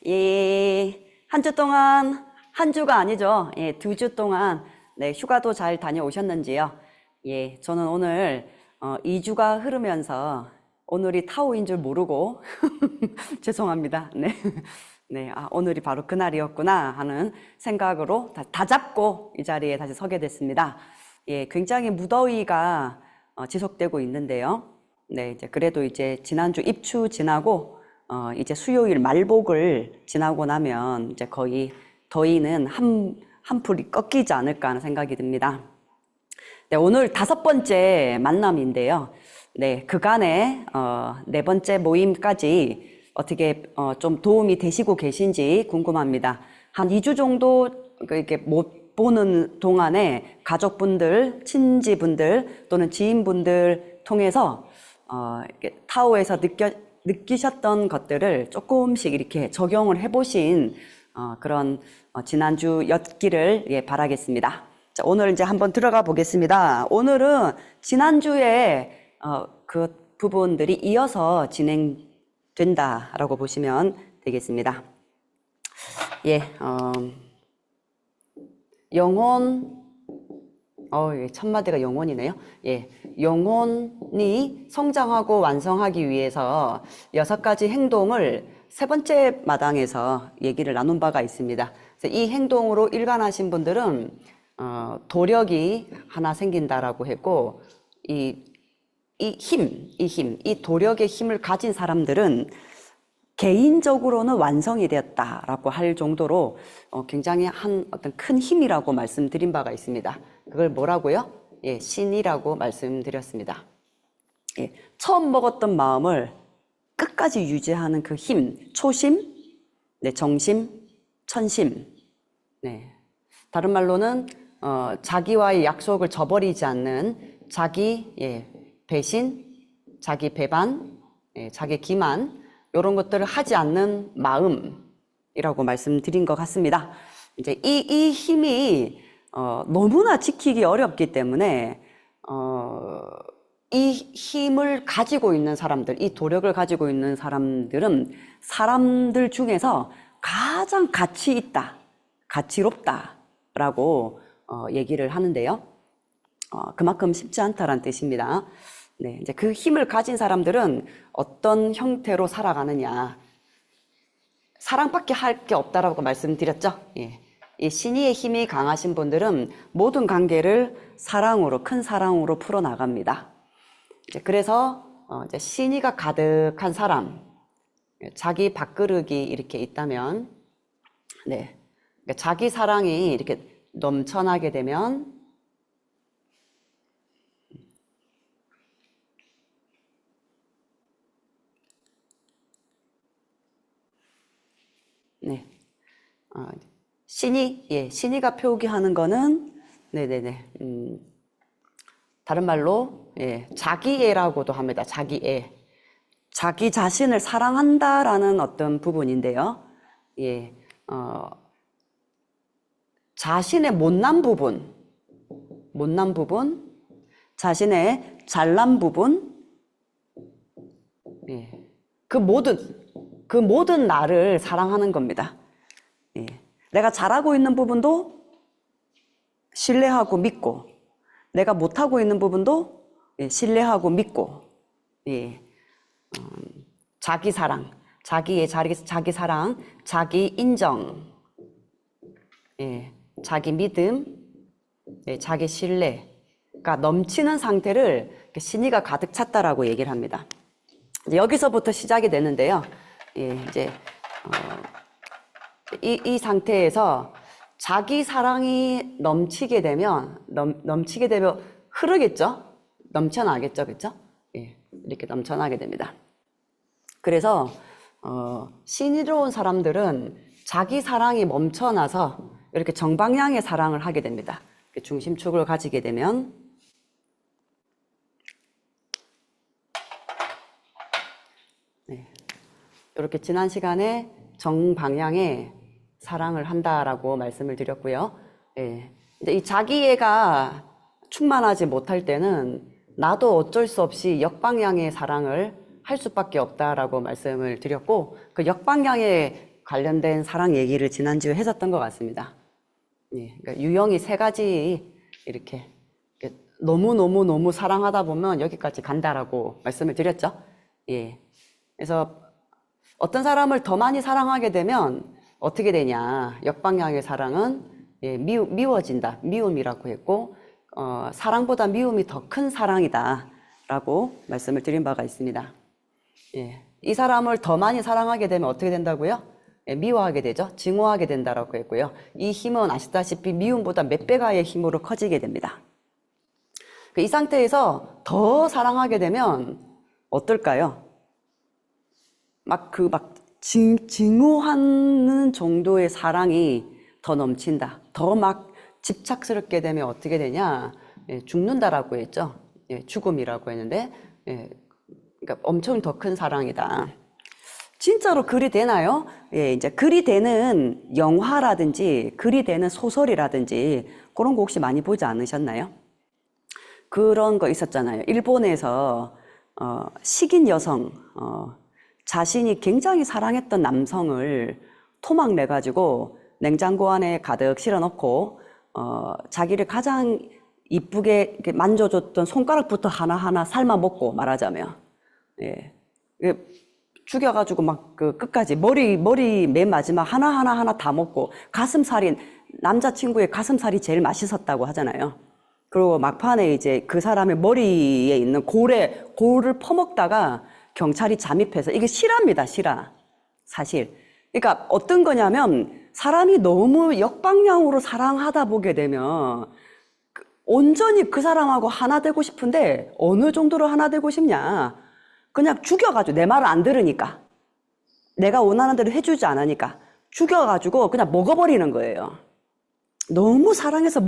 예, 한 주 동안, 한 주가 아니죠. 예, 2주 동안, 네, 휴가도 잘 다녀오셨는지요? 예, 저는 오늘, 2주가 흐르면서 오늘이 타오인 줄 모르고, 죄송합니다. 네. 네, 오늘이 바로 그날이었구나 하는 생각으로 다 잡고 이 자리에 다시 서게 됐습니다. 예, 굉장히 무더위가 지속되고 있는데요. 네, 이제 그래도 이제 지난주 입추 지나고, 이제 수요일 말복을 지나고 나면 이제 거의 더위는 한풀이 꺾이지 않을까 하는 생각이 듭니다. 네, 오늘 5번째 만남인데요. 네, 그간에, 4번째 모임까지 어떻게, 좀 도움이 되시고 계신지 궁금합니다. 한 2주 정도 이렇게 못 보는 동안에 가족분들, 친지분들 또는 지인분들 통해서, 이렇게 타오에서 느끼셨던 것들을 조금씩 이렇게 적용을 해보신, 그런, 지난주였기를, 예, 바라겠습니다. 자, 오늘 이제 한번 들어가 보겠습니다. 오늘은 지난주에 그 부분들이 이어서 진행된다라고 보시면 되겠습니다. 예, 영혼, 예, 첫 마디가 영혼이네요. 예, 영혼이 성장하고 완성하기 위해서 6가지 행동을 3번째 마당에서 얘기를 나눈 바가 있습니다. 그래서 이 행동으로 일관하신 분들은 도력이 하나 생긴다라고 했고, 이 도력의 힘을 가진 사람들은 개인적으로는 완성이 되었다라고 할 정도로 굉장히 어떤 큰 힘이라고 말씀드린 바가 있습니다. 그걸 뭐라고요? 예, 신이라고 말씀드렸습니다. 예, 처음 먹었던 마음을 끝까지 유지하는 그 힘, 초심, 네, 정심, 천심. 네. 다른 말로는 자기와의 약속을 저버리지 않는 자기, 예, 배신, 자기 배반, 예, 자기 기만, 이런 것들을 하지 않는 마음이라고 말씀드린 것 같습니다. 이제 이 힘이 너무나 지키기 어렵기 때문에 이 힘을 가지고 있는 사람들, 이 도력을 가지고 있는 사람들은 사람들 중에서 가장 가치 있다, 가치롭다라고 얘기를 하는데요. 그만큼 쉽지 않다라는 뜻입니다. 네, 이제 그 힘을 가진 사람들은 어떤 형태로 살아가느냐. 사랑밖에 할 게 없다라고 말씀드렸죠. 예. 이 신의의 힘이 강하신 분들은 모든 관계를 사랑으로, 큰 사랑으로 풀어나갑니다. 그래서 이제 신의가 가득한 사람, 자기 밥그릇이 이렇게 있다면, 네, 그러니까 자기 사랑이 이렇게 넘쳐나게 되면 네. 신의가 표기하는 거는, 네네네. 다른 말로, 예, 자기애라고도 합니다. 자기애. 자기 자신을 사랑한다라는 어떤 부분인데요. 예, 자신의 못난 부분, 자신의 잘난 부분, 예, 그 모든 나를 사랑하는 겁니다. 예. 내가 잘하고 있는 부분도 신뢰하고 믿고, 내가 못하고 있는 부분도 신뢰하고 믿고, 예. 자기 사랑, 자기 사랑, 자기 인정, 예. 자기 믿음, 예. 자기 신뢰가 넘치는 상태를 신의가 가득 찼다라고 얘기를 합니다. 여기서부터 시작이 되는데요. 예, 이제 이 상태에서 자기 사랑이 넘치게 되면 흐르겠죠? 넘쳐나겠죠, 그렇죠? 예, 이렇게 넘쳐나게 됩니다. 그래서 신의로운 사람들은 자기 사랑이 멈춰나서 이렇게 정방향의 사랑을 하게 됩니다. 중심축을 가지게 되면 네. 이렇게 지난 시간에 정방향의 사랑을 한다라고 말씀을 드렸고요. 예. 이제 이 자기애가 충만하지 못할 때는 나도 어쩔 수 없이 역방향의 사랑을 할 수밖에 없다라고 말씀을 드렸고, 그 역방향의 관련된 사랑 얘기를 지난주에 했었던 것 같습니다. 예, 그러니까 유형이 세 가지 이렇게 너무 사랑하다 보면 여기까지 간다라고 말씀을 드렸죠. 예. 그래서 어떤 사람을 더 많이 사랑하게 되면 어떻게 되냐? 역방향의 사랑은 예, 미워진다. 미움이라고 했고 사랑보다 미움이 더 큰 사랑이다라고 말씀을 드린 바가 있습니다. 예. 이 사람을 더 많이 사랑하게 되면 어떻게 된다고요? 예, 미워하게 되죠. 증오하게 된다라고 했고요. 이 힘은 아시다시피 미움보다 몇 배가의 힘으로 커지게 됩니다. 이 상태에서 더 사랑하게 되면 어떨까요? 증오하는 정도의 사랑이 더 넘친다. 더 막 집착스럽게 되면 어떻게 되냐? 예, 죽는다라고 했죠. 예, 죽음이라고 했는데, 예, 그러니까 엄청 더 큰 사랑이다. 진짜로 글이 되나요? 예, 이제 글이 되는 영화라든지 글이 되는 소설이라든지 그런 거 혹시 많이 보지 않으셨나요? 그런 거 있었잖아요. 일본에서 식인 여성, 자신이 굉장히 사랑했던 남성을 토막 내가지고 냉장고 안에 가득 실어놓고 자기를 가장 이쁘게 만져줬던 손가락부터 하나하나 삶아 먹고 말하자면, 예, 죽여가지고 막 끝까지 머리 맨 마지막 하나 다 먹고 가슴살이 남자친구의 가슴살이 제일 맛있었다고 하잖아요. 그리고 막판에 이제 그 사람의 머리에 있는 골을 퍼먹다가 경찰이 잠입해서 이게 실화입니다, 실화. 사실. 그러니까 어떤 거냐면 사람이 너무 역방향으로 사랑하다 보게 되면 온전히 그 사람하고 하나 되고 싶은데 어느 정도로 하나 되고 싶냐. 그냥 죽여가지고 내 말을 안 들으니까. 내가 원하는 대로 해주지 않으니까. 죽여가지고 그냥 먹어버리는 거예요. 너무 사랑해서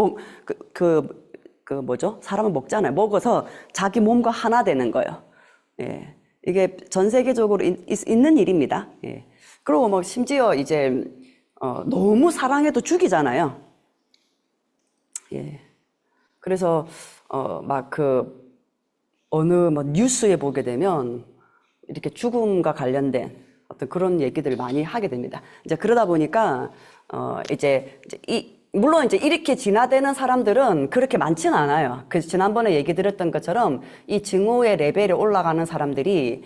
사람을 먹잖아요. 먹어서 자기 몸과 하나 되는 거예요. 예. 이게 전 세계적으로 있는 일입니다. 예. 그리고 뭐 심지어 이제, 너무 사랑해도 죽이잖아요. 예. 그래서, 어느 뉴스에 보게 되면 이렇게 죽음과 관련된 어떤 그런 얘기들을 많이 하게 됩니다. 이제 그러다 보니까, 물론 이제 이렇게 진화되는 사람들은 그렇게 많지는 않아요. 그래서 지난번에 얘기 드렸던 것처럼 이 증오의 레벨이 올라가는 사람들이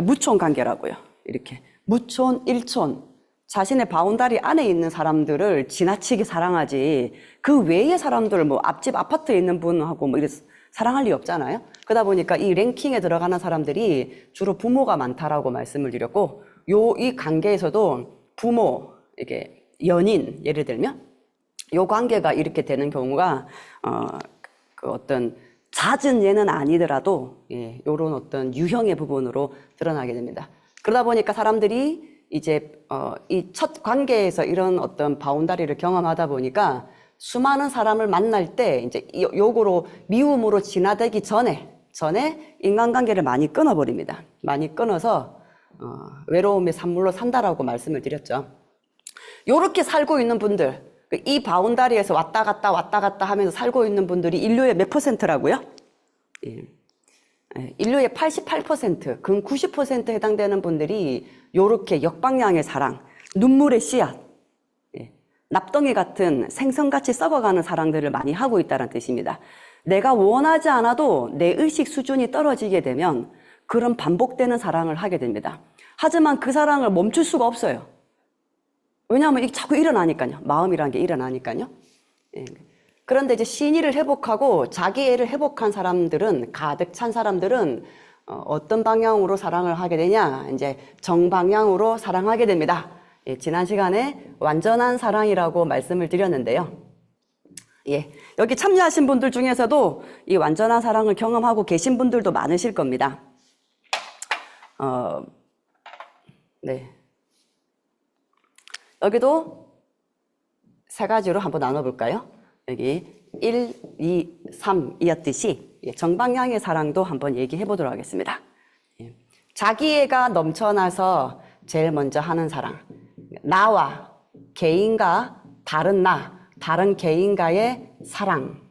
무촌 관계라고요. 이렇게 무촌, 일촌 자신의 바운다리 안에 있는 사람들을 지나치게 사랑하지 그 외의 사람들을 뭐 앞집 아파트에 있는 분하고 뭐 이렇게 사랑할 리 없잖아요. 그러다 보니까 이 랭킹에 들어가는 사람들이 주로 부모가 많다라고 말씀을 드렸고 이 관계에서도 부모 이게 연인 예를 들면 요 관계가 이렇게 되는 경우가 어떤 잦은 예는 아니더라도 예, 요런 어떤 유형의 부분으로 드러나게 됩니다. 그러다 보니까 사람들이 이제 이 첫 관계에서 이런 어떤 바운다리를 경험하다 보니까 수많은 사람을 만날 때 이제 요거로 미움으로 진화되기 전에 인간관계를 많이 끊어버립니다. 많이 끊어서 외로움의 산물로 산다라고 말씀을 드렸죠. 요렇게 살고 있는 분들, 이 바운다리에서 왔다 갔다 하면서 살고 있는 분들이 인류의 몇 %라고요? 예. 인류의 88%, 근 90%에 해당되는 분들이 요렇게 역방향의 사랑, 눈물의 씨앗, 예. 납덩이 같은 생선같이 썩어가는 사랑들을 많이 하고 있다는 뜻입니다. 내가 원하지 않아도 내 의식 수준이 떨어지게 되면 그런 반복되는 사랑을 하게 됩니다. 하지만 그 사랑을 멈출 수가 없어요. 왜냐하면 이게 자꾸 일어나니까요. 마음이라는 게 일어나니까요. 예. 그런데 이제 신의를 회복하고 자기애를 회복한 사람들은, 가득 찬 사람들은 어떤 방향으로 사랑을 하게 되냐? 이제 정방향으로 사랑하게 됩니다. 예, 지난 시간에 완전한 사랑이라고 말씀을 드렸는데요. 예, 여기 참여하신 분들 중에서도 이 완전한 사랑을 경험하고 계신 분들도 많으실 겁니다. 네. 여기도 세 가지로 한번 나눠볼까요? 여기 1, 2, 3이었듯이 정방향의 사랑도 한번 얘기해 보도록 하겠습니다. 자기애가 넘쳐나서 제일 먼저 하는 사랑. 나와 개인과 다른 다른 개인과의 사랑.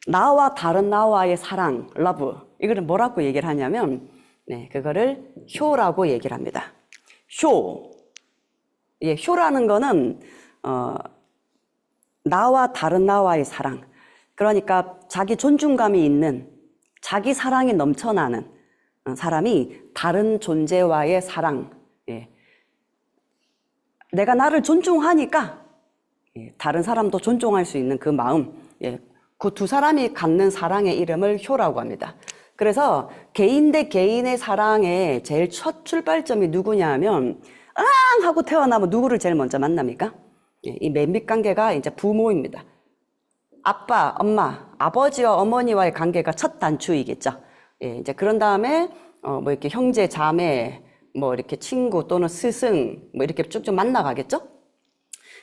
나와 다른 나와의 사랑, 러브. 이거를 뭐라고 얘기를 하냐면, 그거를 효라고 얘기를 합니다. 효. 예, 효라는 거는 나와 다른 나와의 사랑. 그러니까 자기 존중감이 있는, 자기 사랑이 넘쳐나는 사람이 다른 존재와의 사랑. 예. 내가 나를 존중하니까 다른 사람도 존중할 수 있는 그 마음. 예. 그 두 사람이 갖는 사랑의 이름을 효라고 합니다. 그래서 개인 대 개인의 사랑의 제일 첫 출발점이 누구냐 하면, 앙! 하고 태어나면 누구를 제일 먼저 만납니까? 예. 이 맨밑 관계가 이제 부모입니다. 아빠, 엄마, 아버지와 어머니와의 관계가 첫 단추이겠죠. 예, 이제 그런 다음에 뭐 이렇게 형제, 자매, 뭐 이렇게 친구 또는 스승, 뭐 이렇게 쭉쭉 만나가겠죠.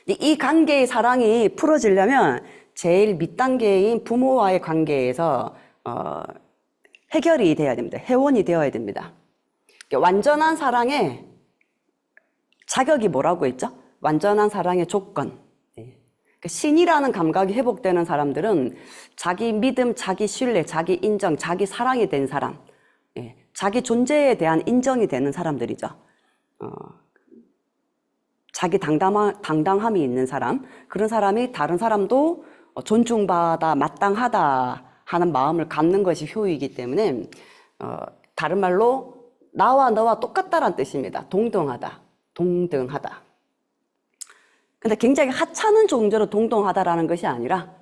이 관계의 사랑이 풀어지려면 제일 밑단계인 부모와의 관계에서 해결이 돼야 됩니다. 회원이 되어야 됩니다. 완전한 사랑의 자격이 뭐라고 했죠? 완전한 사랑의 조건. 신이라는 감각이 회복되는 사람들은 자기 믿음, 자기 신뢰, 자기 인정, 자기 사랑이 된 사람, 자기 존재에 대한 인정이 되는 사람들이죠. 자기 당당함이 있는 사람, 그런 사람이 다른 사람도 존중받아 마땅하다 하는 마음을 갖는 것이 효이기 때문에 다른 말로 나와 너와 똑같다라는 뜻입니다. 동등하다, 동등하다. 근데 굉장히 하찮은 존재로 동등하다라는 것이 아니라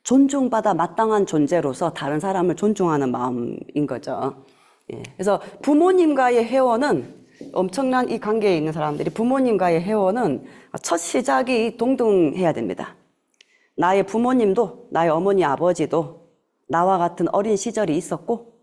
존중받아 마땅한 존재로서 다른 사람을 존중하는 마음인 거죠. 예. 그래서 부모님과의 회원은 엄청난 이 관계에 있는 사람들이 부모님과의 회원은 첫 시작이 동등해야 됩니다. 나의 부모님도 나의 어머니 아버지도 나와 같은 어린 시절이 있었고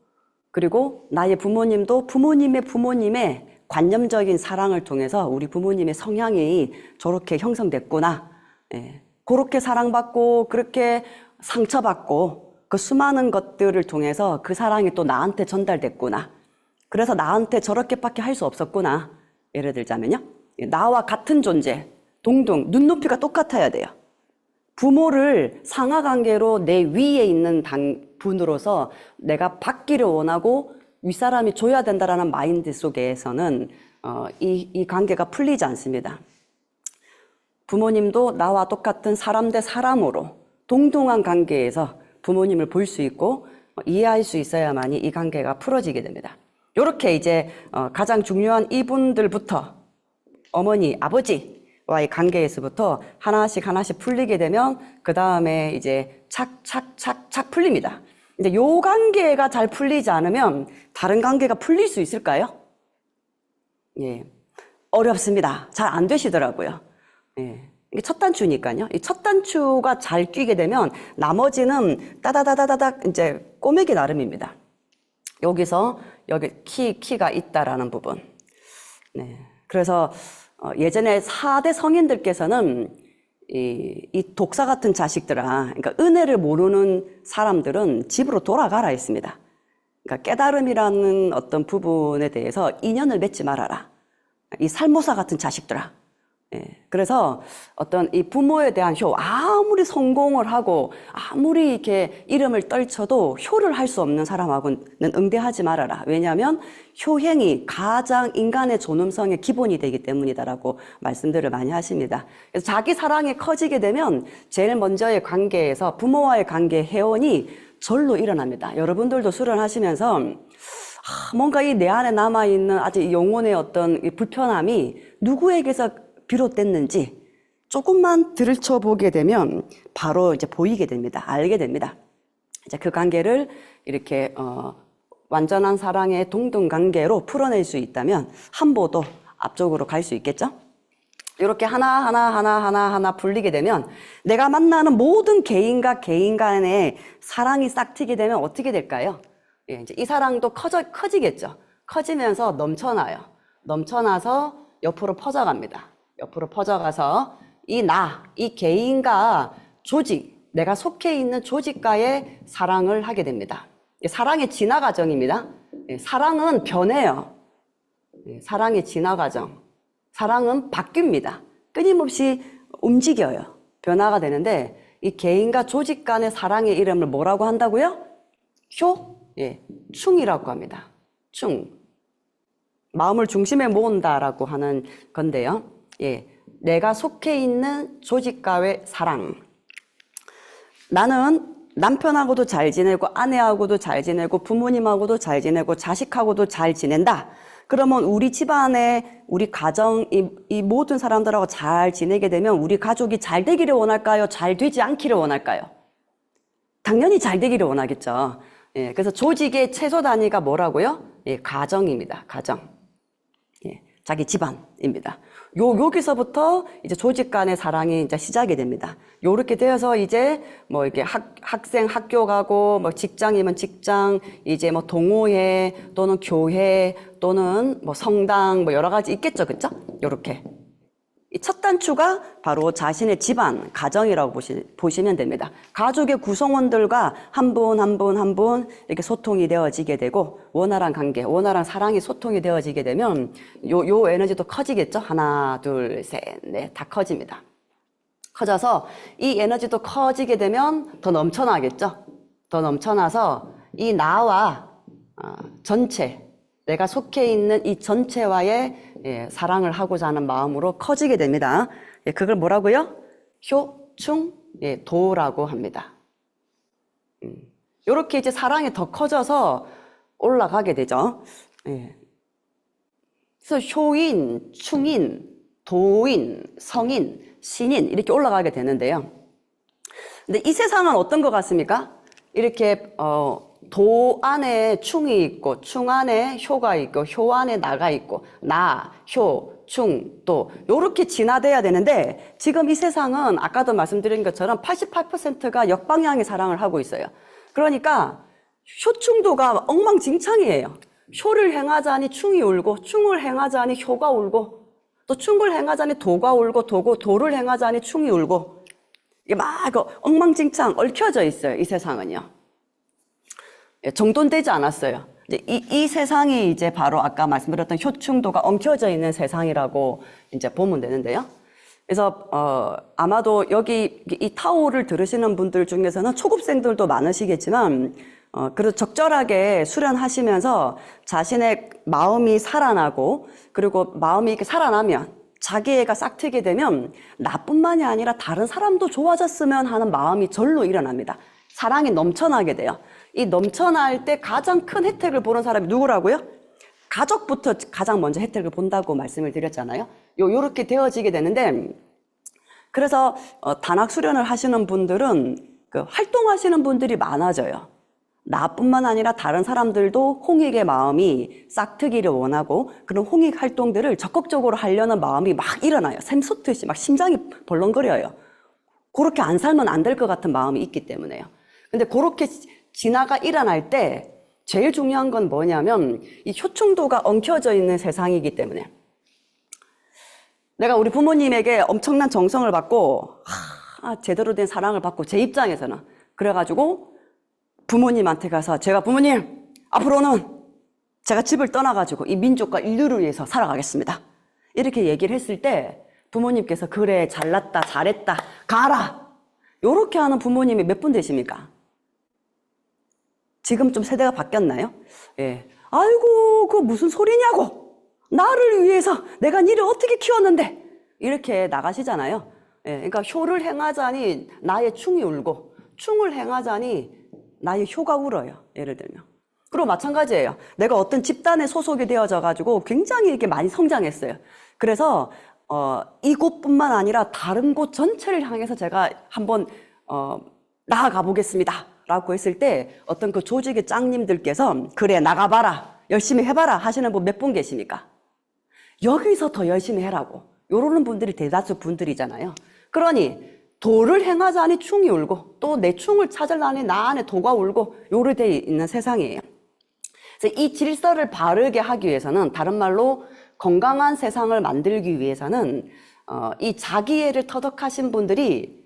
그리고 나의 부모님도 부모님의 부모님의 관념적인 사랑을 통해서 우리 부모님의 성향이 저렇게 형성됐구나. 예. 그렇게 사랑받고 그렇게 상처받고 그 수많은 것들을 통해서 그 사랑이 또 나한테 전달됐구나. 그래서 나한테 저렇게밖에 할 수 없었구나. 예를 들자면요. 나와 같은 존재, 동등, 눈높이가 똑같아야 돼요. 부모를 상하관계로 내 위에 있는 분으로서 내가 받기를 원하고 윗사람이 줘야 된다라는 마인드 속에서는 이 관계가 풀리지 않습니다. 부모님도 나와 똑같은 사람 대 사람으로 동등한 관계에서 부모님을 볼 수 있고 이해할 수 있어야만이 이 관계가 풀어지게 됩니다. 이렇게 이제 가장 중요한 이분들부터 어머니, 아버지와의 관계에서부터 하나씩 풀리게 되면 그 다음에 이제 착 풀립니다. 이제 요 관계가 잘 풀리지 않으면 다른 관계가 풀릴 수 있을까요? 예, 어렵습니다. 잘 안 되시더라고요. 예, 이게 첫 단추니까요. 이 첫 단추가 잘 끼게 되면 나머지는 따다다다다닥 이제 꼬매기 나름입니다. 여기서 여기 키가 있다라는 부분. 네, 그래서 예전에 4대 성인들께서는 이 독사 같은 자식들아, 그러니까 은혜를 모르는 사람들은 집으로 돌아가라 했습니다. 그러니까 깨달음이라는 어떤 부분에 대해서 인연을 맺지 말아라. 이 살모사 같은 자식들아. 예, 그래서 어떤 이 부모에 대한 효, 아무리 성공을 하고 아무리 이렇게 이름을 떨쳐도 효를 할 수 없는 사람하고는 응대하지 말아라. 왜냐하면 효행이 가장 인간의 존엄성의 기본이 되기 때문이다라고 말씀들을 많이 하십니다. 그래서 자기 사랑이 커지게 되면 제일 먼저의 관계에서 부모와의 관계 회원이 절로 일어납니다. 여러분들도 수련하시면서 뭔가 이 내 안에 남아있는 아직 영혼의 어떤 이 불편함이 누구에게서 비롯됐는지 조금만 들춰보게 되면 바로 이제 보이게 됩니다. 알게 됩니다. 이제 그 관계를 이렇게 완전한 사랑의 동등 관계로 풀어낼 수 있다면 한 보도 앞쪽으로 갈 수 있겠죠? 이렇게 하나 풀리게 되면 내가 만나는 모든 개인과 개인 간의 사랑이 싹 트게 되면 어떻게 될까요? 예, 이제 이 사랑도 커지겠죠. 커지면서 넘쳐나요. 넘쳐나서 옆으로 퍼져갑니다. 옆으로 퍼져가서 이 개인과 조직, 내가 속해 있는 조직과의 사랑을 하게 됩니다. 사랑의 진화 과정입니다. 사랑은 변해요. 사랑의 진화 과정. 사랑은 바뀝니다. 끊임없이 움직여요. 변화가 되는데 이 개인과 조직 간의 사랑의 이름을 뭐라고 한다고요? 예, 충이라고 합니다. 충. 마음을 중심에 모은다라고 하는 건데요. 예, 내가 속해 있는 조직과의 사랑. 나는 남편하고도 잘 지내고 아내하고도 잘 지내고 부모님하고도 잘 지내고 자식하고도 잘 지낸다. 그러면 우리 집안에 우리 가정 이 모든 사람들하고 잘 지내게 되면 우리 가족이 잘 되기를 원할까요? 잘 되지 않기를 원할까요? 당연히 잘 되기를 원하겠죠. 예, 그래서 조직의 최소 단위가 뭐라고요? 예, 가정입니다. 가정. 예, 자기 집안입니다. 여기서부터 이제 조직 간의 사랑이 이제 시작이 됩니다. 요렇게 되어서 이제 뭐 이렇게 학생 학교 가고, 뭐 직장이면 직장, 이제 뭐 동호회 또는 교회 또는 뭐 성당 뭐 여러 가지 있겠죠. 그쵸? 요렇게. 이 첫 단추가 바로 자신의 집안, 가정이라고 보시면 됩니다. 가족의 구성원들과 한 분 한 분 한 분 이렇게 소통이 되어지게 되고 원활한 관계, 원활한 사랑이 소통이 되어지게 되면 요 에너지도 커지겠죠. 하나, 둘, 셋, 넷 다 커집니다. 커져서 이 에너지도 커지게 되면 더 넘쳐나겠죠. 더 넘쳐나서 이 나와 전체, 내가 속해 있는 이 전체와의 사랑을 하고자 하는 마음으로 커지게 됩니다. 그걸 뭐라고요? 효충도라고 합니다. 이렇게 이제 사랑이 더 커져서 올라가게 되죠. 그래서 효인, 충인, 도인, 성인, 신인 이렇게 올라가게 되는데요. 근데 이 세상은 어떤 것 같습니까? 이렇게 도 안에 충이 있고 충 안에 효가 있고 효 안에 나가 있고 나, 효, 충, 도 요렇게 진화돼야 되는데 지금 이 세상은 아까도 말씀드린 것처럼 88%가 역방향의 사랑을 하고 있어요. 그러니까 효충도가 엉망진창이에요. 효를 행하자니 충이 울고 충을 행하자니 효가 울고 또 충을 행하자니 도가 울고 도를 행하자니 충이 울고 이게 막 엉망진창 얽혀져 있어요. 이 세상은요. 정돈되지 않았어요. 이제 이 세상이 이제 바로 아까 말씀드렸던 효충도가 엉켜져 있는 세상이라고 이제 보면 되는데요. 그래서 아마도 여기 이 타오를 들으시는 분들 중에서는 초급생들도 많으시겠지만 그래도 적절하게 수련하시면서 자신의 마음이 살아나고 그리고 마음이 이렇게 살아나면 자기애가 싹 트게 되면 나뿐만이 아니라 다른 사람도 좋아졌으면 하는 마음이 절로 일어납니다. 사랑이 넘쳐나게 돼요. 이 넘쳐날 때 가장 큰 혜택을 보는 사람이 누구라고요? 가족부터 가장 먼저 혜택을 본다고 말씀을 드렸잖아요. 요렇게 되어지게 되는데 그래서 단학 수련을 하시는 분들은 활동하시는 분들이 많아져요. 나뿐만 아니라 다른 사람들도 홍익의 마음이 싹트기를 원하고 그런 홍익 활동들을 적극적으로 하려는 마음이 막 일어나요. 샘솟듯이 막 심장이 벌렁거려요. 그렇게 안 살면 안 될 것 같은 마음이 있기 때문에요. 근데 그렇게 진화가 일어날 때 제일 중요한 건 뭐냐면 이 효충도가 엉켜져 있는 세상이기 때문에 내가 우리 부모님에게 엄청난 정성을 받고 제대로 된 사랑을 받고 제 입장에서는 그래가지고 부모님한테 가서 제가 부모님 앞으로는 제가 집을 떠나가지고 이 민족과 인류를 위해서 살아가겠습니다. 이렇게 얘기를 했을 때 부모님께서 그래 잘났다 잘했다 가라 이렇게 하는 부모님이 몇 분 되십니까? 지금 좀 세대가 바뀌었나요? 예. 아이고, 그거 무슨 소리냐고! 나를 위해서 내가 니를 어떻게 키웠는데! 이렇게 나가시잖아요. 예. 그러니까 효를 행하자니 나의 충이 울고, 충을 행하자니 나의 효가 울어요. 예를 들면. 그리고 마찬가지예요. 내가 어떤 집단에 소속이 되어져가지고 굉장히 이렇게 많이 성장했어요. 그래서, 이곳뿐만 아니라 다른 곳 전체를 향해서 제가 한번, 나아가 보겠습니다. 라고 했을 때 어떤 그 조직의 짱님들께서 그래 나가봐라 열심히 해봐라 하시는 분 몇 분 계십니까? 여기서 더 열심히 해라고 이러는 분들이 대다수 분들이잖아요. 그러니 도를 행하자니 충이 울고 또 내 충을 찾으려니 나 안에 도가 울고 요래 돼 있는 세상이에요. 그래서 이 질서를 바르게 하기 위해서는 다른 말로 건강한 세상을 만들기 위해서는 이 자기애를 터득하신 분들이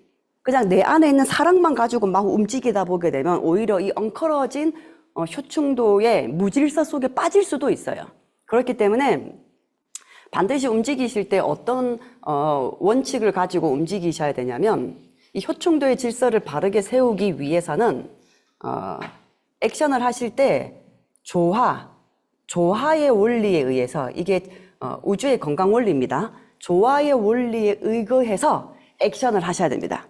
그냥 내 안에 있는 사랑만 가지고 막 움직이다 보게 되면 오히려 이 엉클어진 효충도의 무질서 속에 빠질 수도 있어요. 그렇기 때문에 반드시 움직이실 때 어떤 원칙을 가지고 움직이셔야 되냐면 이 효충도의 질서를 바르게 세우기 위해서는 액션을 하실 때 조화의 원리에 의해서 이게 우주의 건강 원리입니다. 조화의 원리에 의거해서 액션을 하셔야 됩니다.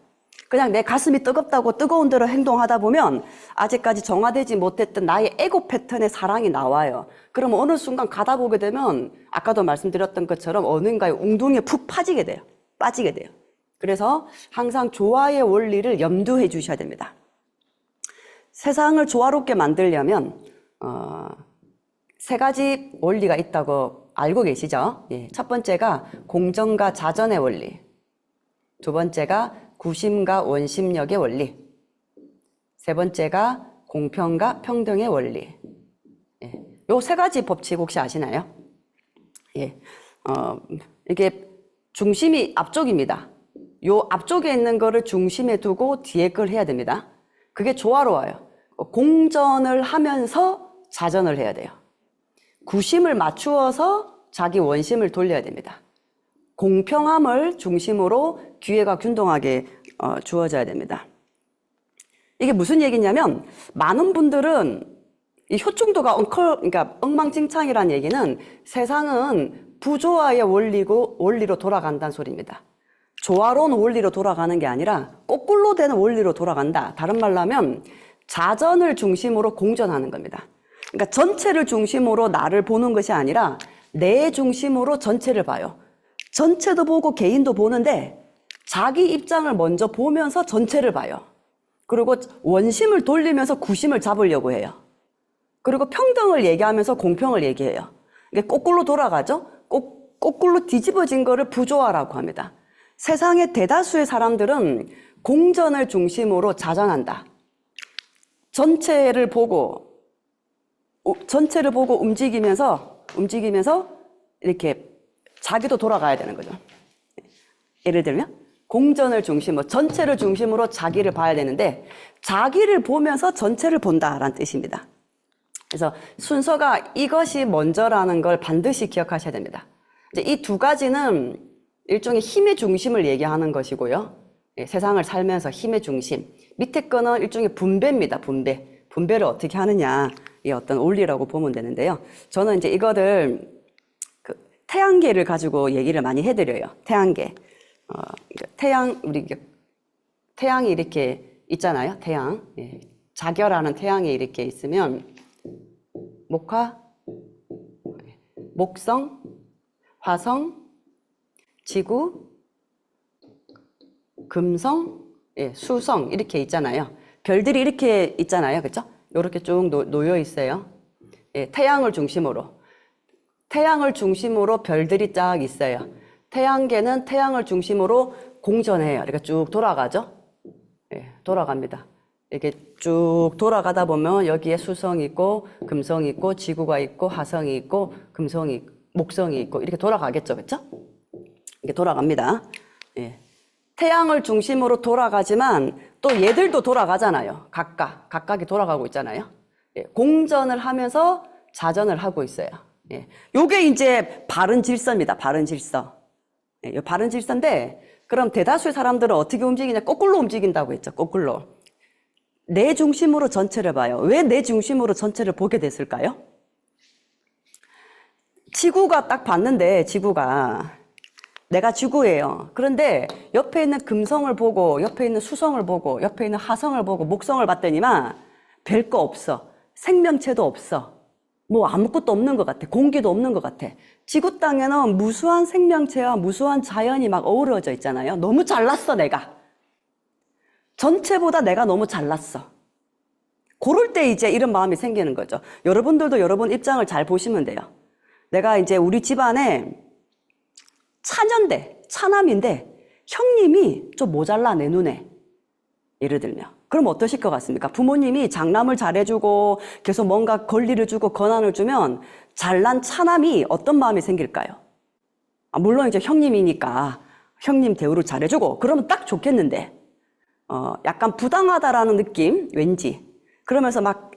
그냥 내 가슴이 뜨겁다고 뜨거운 대로 행동하다 보면 아직까지 정화되지 못했던 나의 에고 패턴의 사랑이 나와요. 그럼 어느 순간 가다 보게 되면 아까도 말씀드렸던 것처럼 어딘가에 웅둥이에 푹 빠지게 돼요. 그래서 항상 조화의 원리를 염두해 주셔야 됩니다. 세상을 조화롭게 만들려면 세 가지 원리가 있다고 알고 계시죠? 예, 첫 번째가 공정과 자전의 원리, 두 번째가 구심과 원심력의 원리, 세 번째가 공평과 평등의 원리. 예, 요 세 가지 법칙 혹시 아시나요? 예, 이게 중심이 앞쪽입니다. 요 앞쪽에 있는 거를 중심에 두고 뒤에 걸 해야 됩니다. 그게 조화로워요. 공전을 하면서 자전을 해야 돼요. 구심을 맞추어서 자기 원심을 돌려야 됩니다. 공평함을 중심으로 기회가 균등하게 주어져야 됩니다. 이게 무슨 얘기냐면 많은 분들은 이 효충도가 그러니까 엉망진창이라는 얘기는 세상은 부조화의 원리로 돌아간다는 소리입니다. 조화로운 원리로 돌아가는 게 아니라 거꾸로 되는 원리로 돌아간다. 다른 말로 하면 자전을 중심으로 공전하는 겁니다. 그러니까 전체를 중심으로 나를 보는 것이 아니라 내 중심으로 전체를 봐요. 전체도 보고 개인도 보는데 자기 입장을 먼저 보면서 전체를 봐요. 그리고 원심을 돌리면서 구심을 잡으려고 해요. 그리고 평등을 얘기하면서 공평을 얘기해요. 이게 거꾸로 돌아가죠? 거꾸로 뒤집어진 거를 부조화라고 합니다. 세상의 대다수의 사람들은 공전을 중심으로 자전한다. 전체를 보고 움직이면서 이렇게 자기도 돌아가야 되는 거죠. 예를 들면 공전을 중심으로 전체를 중심으로 자기를 봐야 되는데 자기를 보면서 전체를 본다라는 뜻입니다. 그래서 순서가 이것이 먼저라는 걸 반드시 기억하셔야 됩니다. 이제 이 두 가지는 일종의 힘의 중심을 얘기하는 것이고요. 예, 세상을 살면서 힘의 중심. 밑에 거는 일종의 분배입니다. 분배를 어떻게 하느냐. 이 어떤 원리라고 보면 되는데요. 저는 이제 이거를 태양계를 가지고 얘기를 많이 해드려요. 태양계. 태양이 이렇게 있잖아요. 태양. 예. 자결하는 태양이 이렇게 있으면 목화, 목성, 화성, 지구, 금성, 예, 수성 이렇게 있잖아요. 별들이 이렇게 있잖아요. 그렇죠? 이렇게 쭉 놓여 있어요. 예, 태양을 중심으로 별들이 쫙 있어요. 태양계는 태양을 중심으로 공전해요. 그러니까 쭉 돌아가죠. 예, 돌아갑니다. 이렇게 쭉 돌아가다 보면 여기에 수성이 있고 금성이 있고 지구가 있고 화성이 있고 목성이 있고 이렇게 돌아가겠죠. 그렇죠? 이렇게 돌아갑니다. 예. 태양을 중심으로 돌아가지만 또 얘들도 돌아가잖아요. 각각이 돌아가고 있잖아요. 예. 공전을 하면서 자전을 하고 있어요. 예. 요게 이제 바른 질서입니다. 바른 질서. 예. 바른 질서인데 그럼 대다수의 사람들은 어떻게 움직이냐? 거꾸로 움직인다고 했죠. 거꾸로. 내 중심으로 전체를 봐요. 왜 내 중심으로 전체를 보게 됐을까요? 지구가 딱 봤는데 내가 지구예요. 그런데 옆에 있는 금성을 보고 옆에 있는 수성을 보고 옆에 있는 화성을 보고 목성을 봤더니만 별 거 없어. 생명체도 없어. 뭐 아무것도 없는 것 같아. 공기도 없는 것 같아. 지구 땅에는 무수한 생명체와 무수한 자연이 막 어우러져 있잖아요. 너무 잘났어 내가. 전체보다 내가 너무 잘났어. 그럴 때 이제 이런 마음이 생기는 거죠. 여러분들도 여러분 입장을 잘 보시면 돼요. 내가 이제 우리 집안에 차남인데 형님이 좀 모자라 내 눈에. 예를 들면 그럼 어떠실 것 같습니까? 부모님이 장남을 잘해주고 계속 뭔가 권리를 주고 권한을 주면 잘난 차남이 어떤 마음이 생길까요? 물론 이제 형님이니까 형님 대우를 잘해주고 그러면 딱 좋겠는데 약간 부당하다라는 느낌 왠지 그러면서 막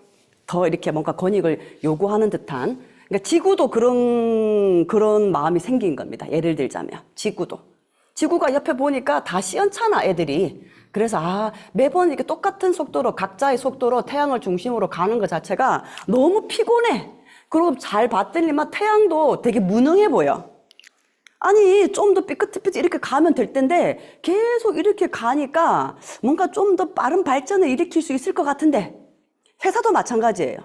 더 이렇게 뭔가 권익을 요구하는 듯한 그러니까 지구도 그런 마음이 생긴 겁니다. 예를 들자면 지구가 옆에 보니까 다 시원찮아 애들이. 그래서 매번 이렇게 똑같은 속도로 각자의 속도로 태양을 중심으로 가는 것 자체가 너무 피곤해. 그리고 잘 봤더니만 태양도 되게 무능해 보여. 아니, 좀 더 삐끗삐끗 이렇게 가면 될 텐데 계속 이렇게 가니까 뭔가 좀 더 빠른 발전을 일으킬 수 있을 것 같은데, 회사도 마찬가지예요.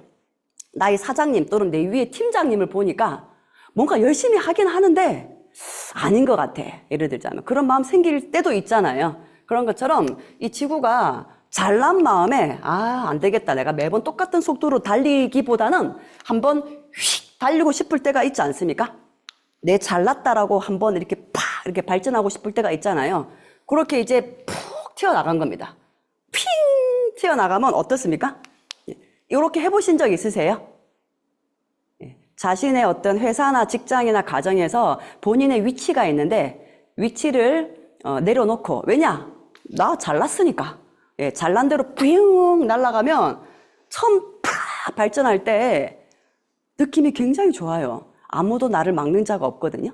나의 사장님 또는 내 위에 팀장님을 보니까 뭔가 열심히 하긴 하는데 아닌 것 같아. 예를 들자면 그런 마음 생길 때도 있잖아요. 그런 것처럼 이 지구가 잘난 마음에 안 되겠다, 내가 매번 똑같은 속도로 달리기보다는 한번 휙 달리고 싶을 때가 있지 않습니까? 내 잘났다라고 한번 이렇게 이렇게 발전하고 싶을 때가 있잖아요. 그렇게 이제 푹 튀어나간 겁니다. 핑 튀어나가면 어떻습니까? 이렇게 해보신 적 있으세요? 자신의 어떤 회사나 직장이나 가정에서 본인의 위치가 있는데 위치를 내려놓고, 왜냐? 나 잘났으니까. 잘난 대로 뿅 날아가면 처음 팍 발전할 때 느낌이 굉장히 좋아요. 아무도 나를 막는 자가 없거든요.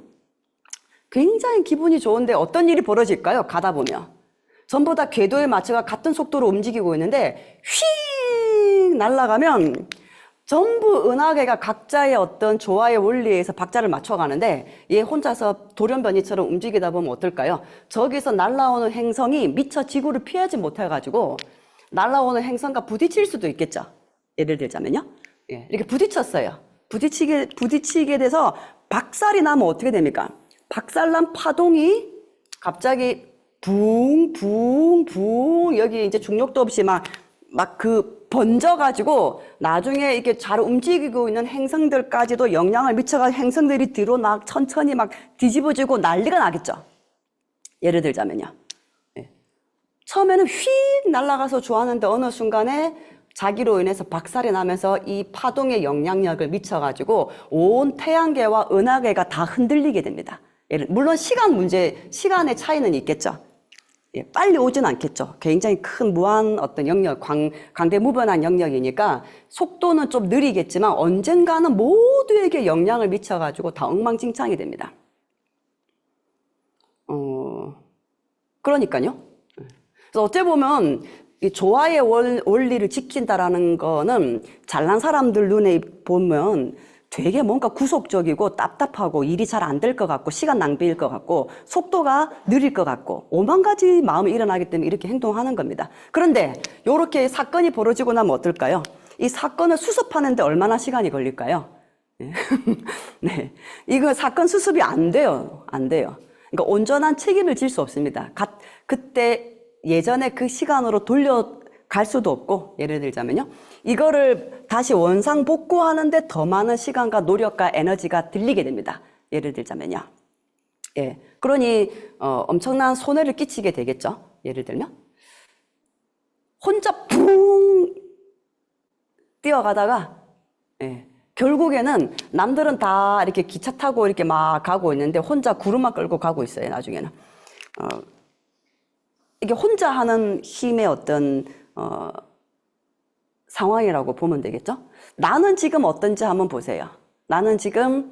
굉장히 기분이 좋은데 어떤 일이 벌어질까요? 가다 보면 전부 다 궤도의 마차가 같은 속도로 움직이고 있는데 휙 날아가면 전부 은하계가 각자의 어떤 조화의 원리에서 박자를 맞춰가는데 얘 혼자서 돌연변이처럼 움직이다 보면 어떨까요? 저기서 날아오는 행성이 미처 지구를 피하지 못해가지고 날아오는 행성과 부딪힐 수도 있겠죠. 예를 들자면요. 이렇게 부딪혔어요. 부딪히게 돼서 박살이 나면 어떻게 됩니까? 박살난 파동이 갑자기 붕 여기 이제 중력도 없이 막 번져가지고 나중에 이렇게 잘 움직이고 있는 행성들까지도 영향을 미쳐가 행성들이 뒤로 막 천천히 막 뒤집어지고 난리가 나겠죠. 예를 들자면요. 처음에는 휙 날아가서 좋았는데 어느 순간에 자기로 인해서 박살이 나면서 이 파동의 영향력을 미쳐가지고 온 태양계와 은하계가 다 흔들리게 됩니다. 물론 시간의 차이는 있겠죠. 빨리 오진 않겠죠. 굉장히 큰 무한 어떤 영역, 광대무변한 영역이니까 속도는 좀 느리겠지만 언젠가는 모두에게 영향을 미쳐가지고 다 엉망진창이 됩니다. 그러니까요. 그래서 어떻게 보면 이 조화의 원리를 지킨다라는 거는 잘난 사람들 눈에 보면 되게 뭔가 구속적이고 답답하고 일이 잘 안 될 것 같고 시간 낭비일 것 같고 속도가 느릴 것 같고 오만 가지 마음이 일어나기 때문에 이렇게 행동하는 겁니다. 그런데 이렇게 사건이 벌어지고 나면 어떨까요? 이 사건을 수습하는데 얼마나 시간이 걸릴까요? 네, 이거 사건 수습이 안 돼요. 그러니까 온전한 책임을 질 수 없습니다. 그때 예전에 그 시간으로 돌려갈 수도 없고, 예를 들자면요, 이거를 다시 원상복구하는데 더 많은 시간과 노력과 에너지가 들리게 됩니다. 예를 들자면요. 그러니 엄청난 손해를 끼치게 되겠죠. 예를 들면 혼자 붕 뛰어가다가 결국에는 남들은 다 이렇게 기차 타고 이렇게 막 가고 있는데 혼자 구름만 끌고 가고 있어요. 나중에는 이게 혼자 하는 힘의 어떤 상황이라고 보면 되겠죠. 나는 지금 어떤지 한번 보세요. 나는 지금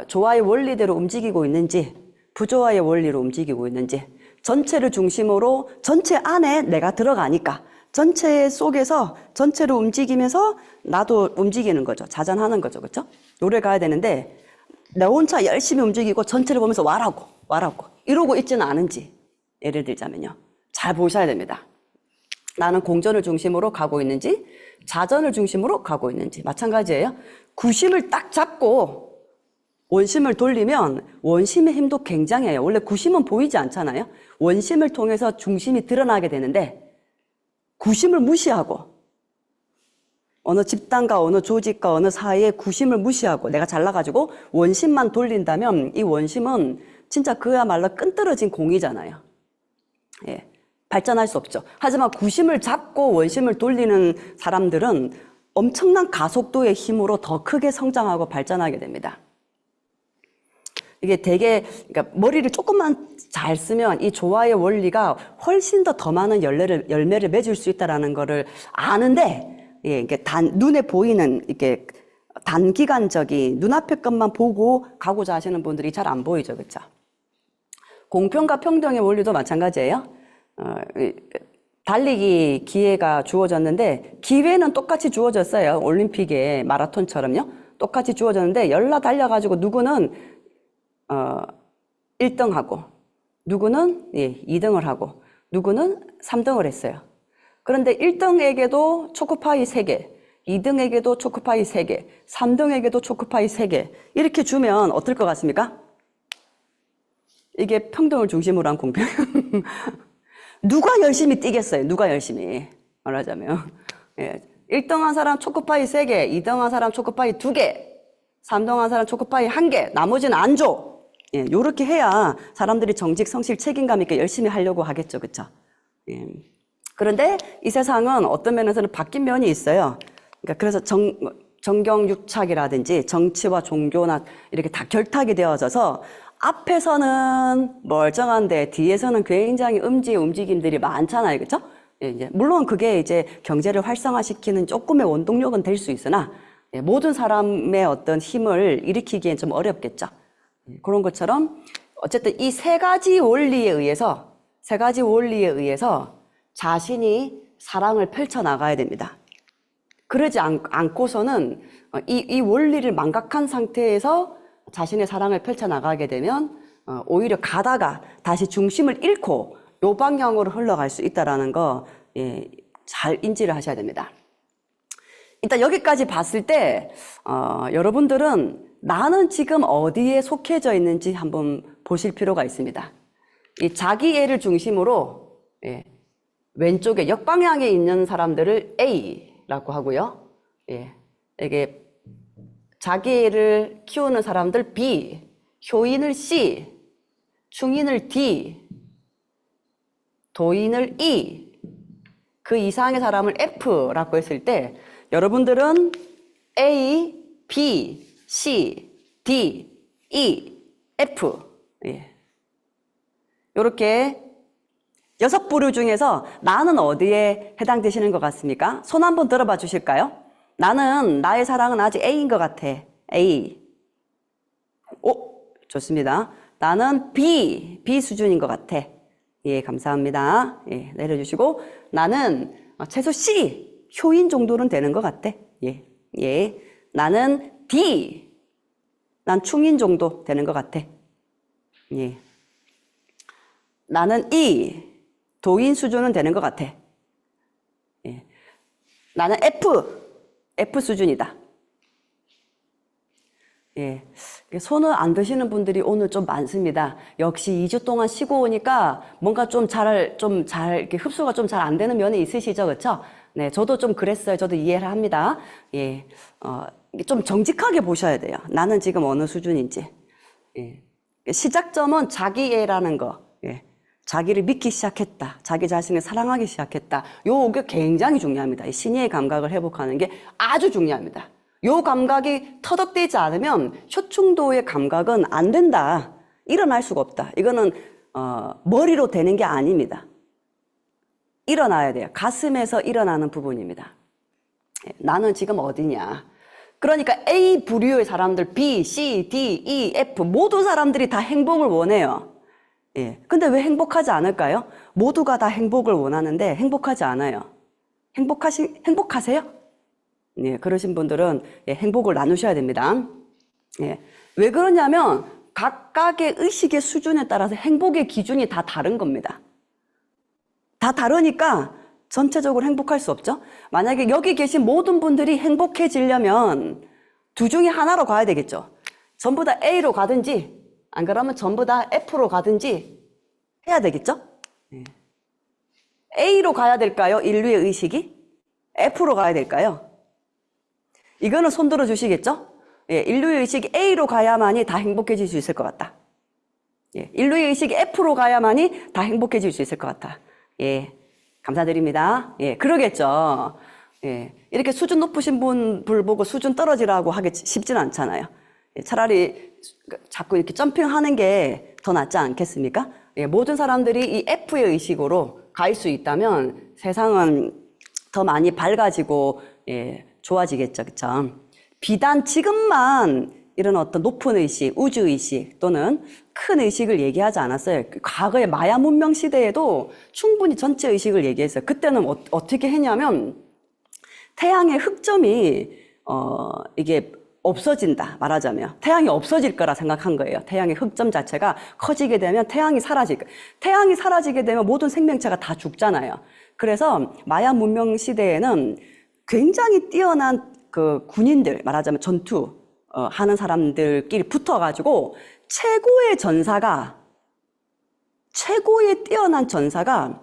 조화의 원리대로 움직이고 있는지 부조화의 원리로 움직이고 있는지, 전체를 중심으로 전체 안에 내가 들어가니까 전체 속에서 전체를 움직이면서 나도 움직이는 거죠. 자전하는 거죠. 그렇죠? 노래 가야 되는데 나 혼자 열심히 움직이고 전체를 보면서 와라고 이러고 있지는 않은지, 예를 들자면요, 잘 보셔야 됩니다. 나는 공전을 중심으로 가고 있는지 자전을 중심으로 가고 있는지. 마찬가지예요. 구심을 딱 잡고 원심을 돌리면 원심의 힘도 굉장해요. 원래 구심은 보이지 않잖아요. 원심을 통해서 중심이 드러나게 되는데 구심을 무시하고, 어느 집단과 어느 조직과 어느 사이의 구심을 무시하고 내가 잘나가지고 원심만 돌린다면 이 원심은 진짜 그야말로 끈떨어진 공이잖아요. 발전할 수 없죠. 하지만 구심을 잡고 원심을 돌리는 사람들은 엄청난 가속도의 힘으로 더 크게 성장하고 발전하게 됩니다. 이게 되게, 그러니까 머리를 조금만 잘 쓰면 이 조화의 원리가 훨씬 더 많은 열매를 맺을 수 있다는 거를 아는데, 이게 눈에 보이는, 이렇게 단기간적인 눈앞의 것만 보고 가고자 하시는 분들이 잘 안 보이죠. 그렇죠? 공평과 평등의 원리도 마찬가지예요. 달리기 기회가 주어졌는데 기회는 똑같이 주어졌어요. 올림픽에 마라톤처럼요. 똑같이 주어졌는데 열라 달려가지고 누구는 1등하고, 누구는 2등을 하고, 누구는 3등을 했어요. 그런데 1등에게도 초코파이 3개, 2등에게도 초코파이 3개, 3등에게도 초코파이 3개 이렇게 주면 어떨 것 같습니까? 이게 평등을 중심으로 한 공평. 누가 열심히 뛰겠어요? 누가 열심히 말하자면 1등 한 사람 초코파이 3개, 2등 한 사람 초코파이 2개, 3등 한 사람 초코파이 1개, 나머지는 안 줘. 요렇게 해야 사람들이 정직, 성실, 책임감 있게 열심히 하려고 하겠죠. 그쵸? 그런데 이 세상은 어떤 면에서는 바뀐 면이 있어요. 그러니까 그래서 정경유착이라든지 정치와 종교나 이렇게 다 결탁이 되어져서 앞에서는 멀쩡한데 뒤에서는 굉장히 음지의 움직임들이 많잖아요. 그쵸? 이제 물론 그게 이제 경제를 활성화시키는 조금의 원동력은 될 수 있으나 모든 사람의 어떤 힘을 일으키기엔 좀 어렵겠죠. 그런 것처럼 어쨌든 이 세 가지 원리에 의해서 자신이 사랑을 펼쳐나가야 됩니다. 그러지 않고서는 이 원리를 망각한 상태에서 자신의 사랑을 펼쳐나가게 되면 오히려 가다가 다시 중심을 잃고 요 방향으로 흘러갈 수 있다는 거 잘 인지를 하셔야 됩니다. 일단 여기까지 봤을 때 여러분들은 나는 지금 어디에 속해져 있는지 한번 보실 필요가 있습니다. 이 자기애를 중심으로 왼쪽에 역방향에 있는 사람들을 A라고 하고요. 이게 자기애를 키우는 사람들 B, 효인을 C, 충인을 D, 도인을 E, 그 이상의 사람을 F라고 했을 때 여러분들은 A, B, C, D, E, F 이렇게 6부류 중에서 나는 어디에 해당되시는 것 같습니까? 손 한번 들어봐 주실까요? 나의 사랑은 아직 A인 것 같아. A. 좋습니다. 나는 B 수준인 것 같아. 감사합니다. 내려주시고 나는 최소 C, 효인 정도는 되는 것 같아. 나는 D, 난 충인 정도 되는 것 같아. 나는 E, 도인 수준은 되는 것 같아. 나는 F 수준이다. 손을 안 드시는 분들이 오늘 좀 많습니다. 역시 2주 동안 쉬고 오니까 뭔가 좀 이렇게 흡수가 좀 잘 안 되는 면이 있으시죠, 그렇죠? 네, 저도 좀 그랬어요. 저도 이해를 합니다. 좀 정직하게 보셔야 돼요. 나는 지금 어느 수준인지. 시작점은 자기애라는 거. 자기를 믿기 시작했다. 자기 자신을 사랑하기 시작했다. 요게 굉장히 중요합니다. 이 신의의 감각을 회복하는 게 아주 중요합니다. 요 감각이 터득되지 않으면 효충도의 감각은 안 된다. 일어날 수가 없다. 이거는 머리로 되는 게 아닙니다. 일어나야 돼요. 가슴에서 일어나는 부분입니다. 나는 지금 어디냐. 그러니까 A 부류의 사람들 B, C, D, E, F 모든 사람들이 다 행복을 원해요. 근데 왜 행복하지 않을까요? 모두가 다 행복을 원하는데 행복하지 않아요. 행복하세요? 그러신 분들은 행복을 나누셔야 됩니다. 왜 그러냐면 각각의 의식의 수준에 따라서 행복의 기준이 다 다른 겁니다. 다 다르니까 전체적으로 행복할 수 없죠. 만약에 여기 계신 모든 분들이 행복해지려면 두 중에 하나로 가야 되겠죠. 전부 다 A로 가든지 안 그러면 전부 다 F로 가든지 해야 되겠죠. A로 가야 될까요? 인류의 의식이? F로 가야 될까요? 이거는 손 들어 주시겠죠? 인류의 의식이 A로 가야만이 다 행복해질 수 있을 것 같다. 인류의 의식이 F로 가야만이 다 행복해질 수 있을 것 같다. 감사드립니다. 그러겠죠. 이렇게 수준 높으신 분들 보고 수준 떨어지라고 하기 쉽지는 않잖아요. 차라리 자꾸 이렇게 점핑하는 게 더 낫지 않겠습니까? 모든 사람들이 이 F의 의식으로 갈 수 있다면 세상은 더 많이 밝아지고 좋아지겠죠. 그쵸? 비단 지금만 이런 어떤 높은 의식, 우주의식 또는 큰 의식을 얘기하지 않았어요. 과거의 마야 문명 시대에도 충분히 전체 의식을 얘기했어요. 그때는 어떻게 했냐면 태양의 흑점이 이게 없어진다 말하자면 태양이 없어질 거라 생각한 거예요. 태양의 흑점 자체가 커지게 되면 태양이 사라질 거예요. 태양이 사라지게 되면 모든 생명체가 다 죽잖아요. 그래서 마야 문명 시대에는 굉장히 뛰어난 그 군인들 말하자면 전투 하는 사람들끼리 붙어가지고 최고의 뛰어난 전사가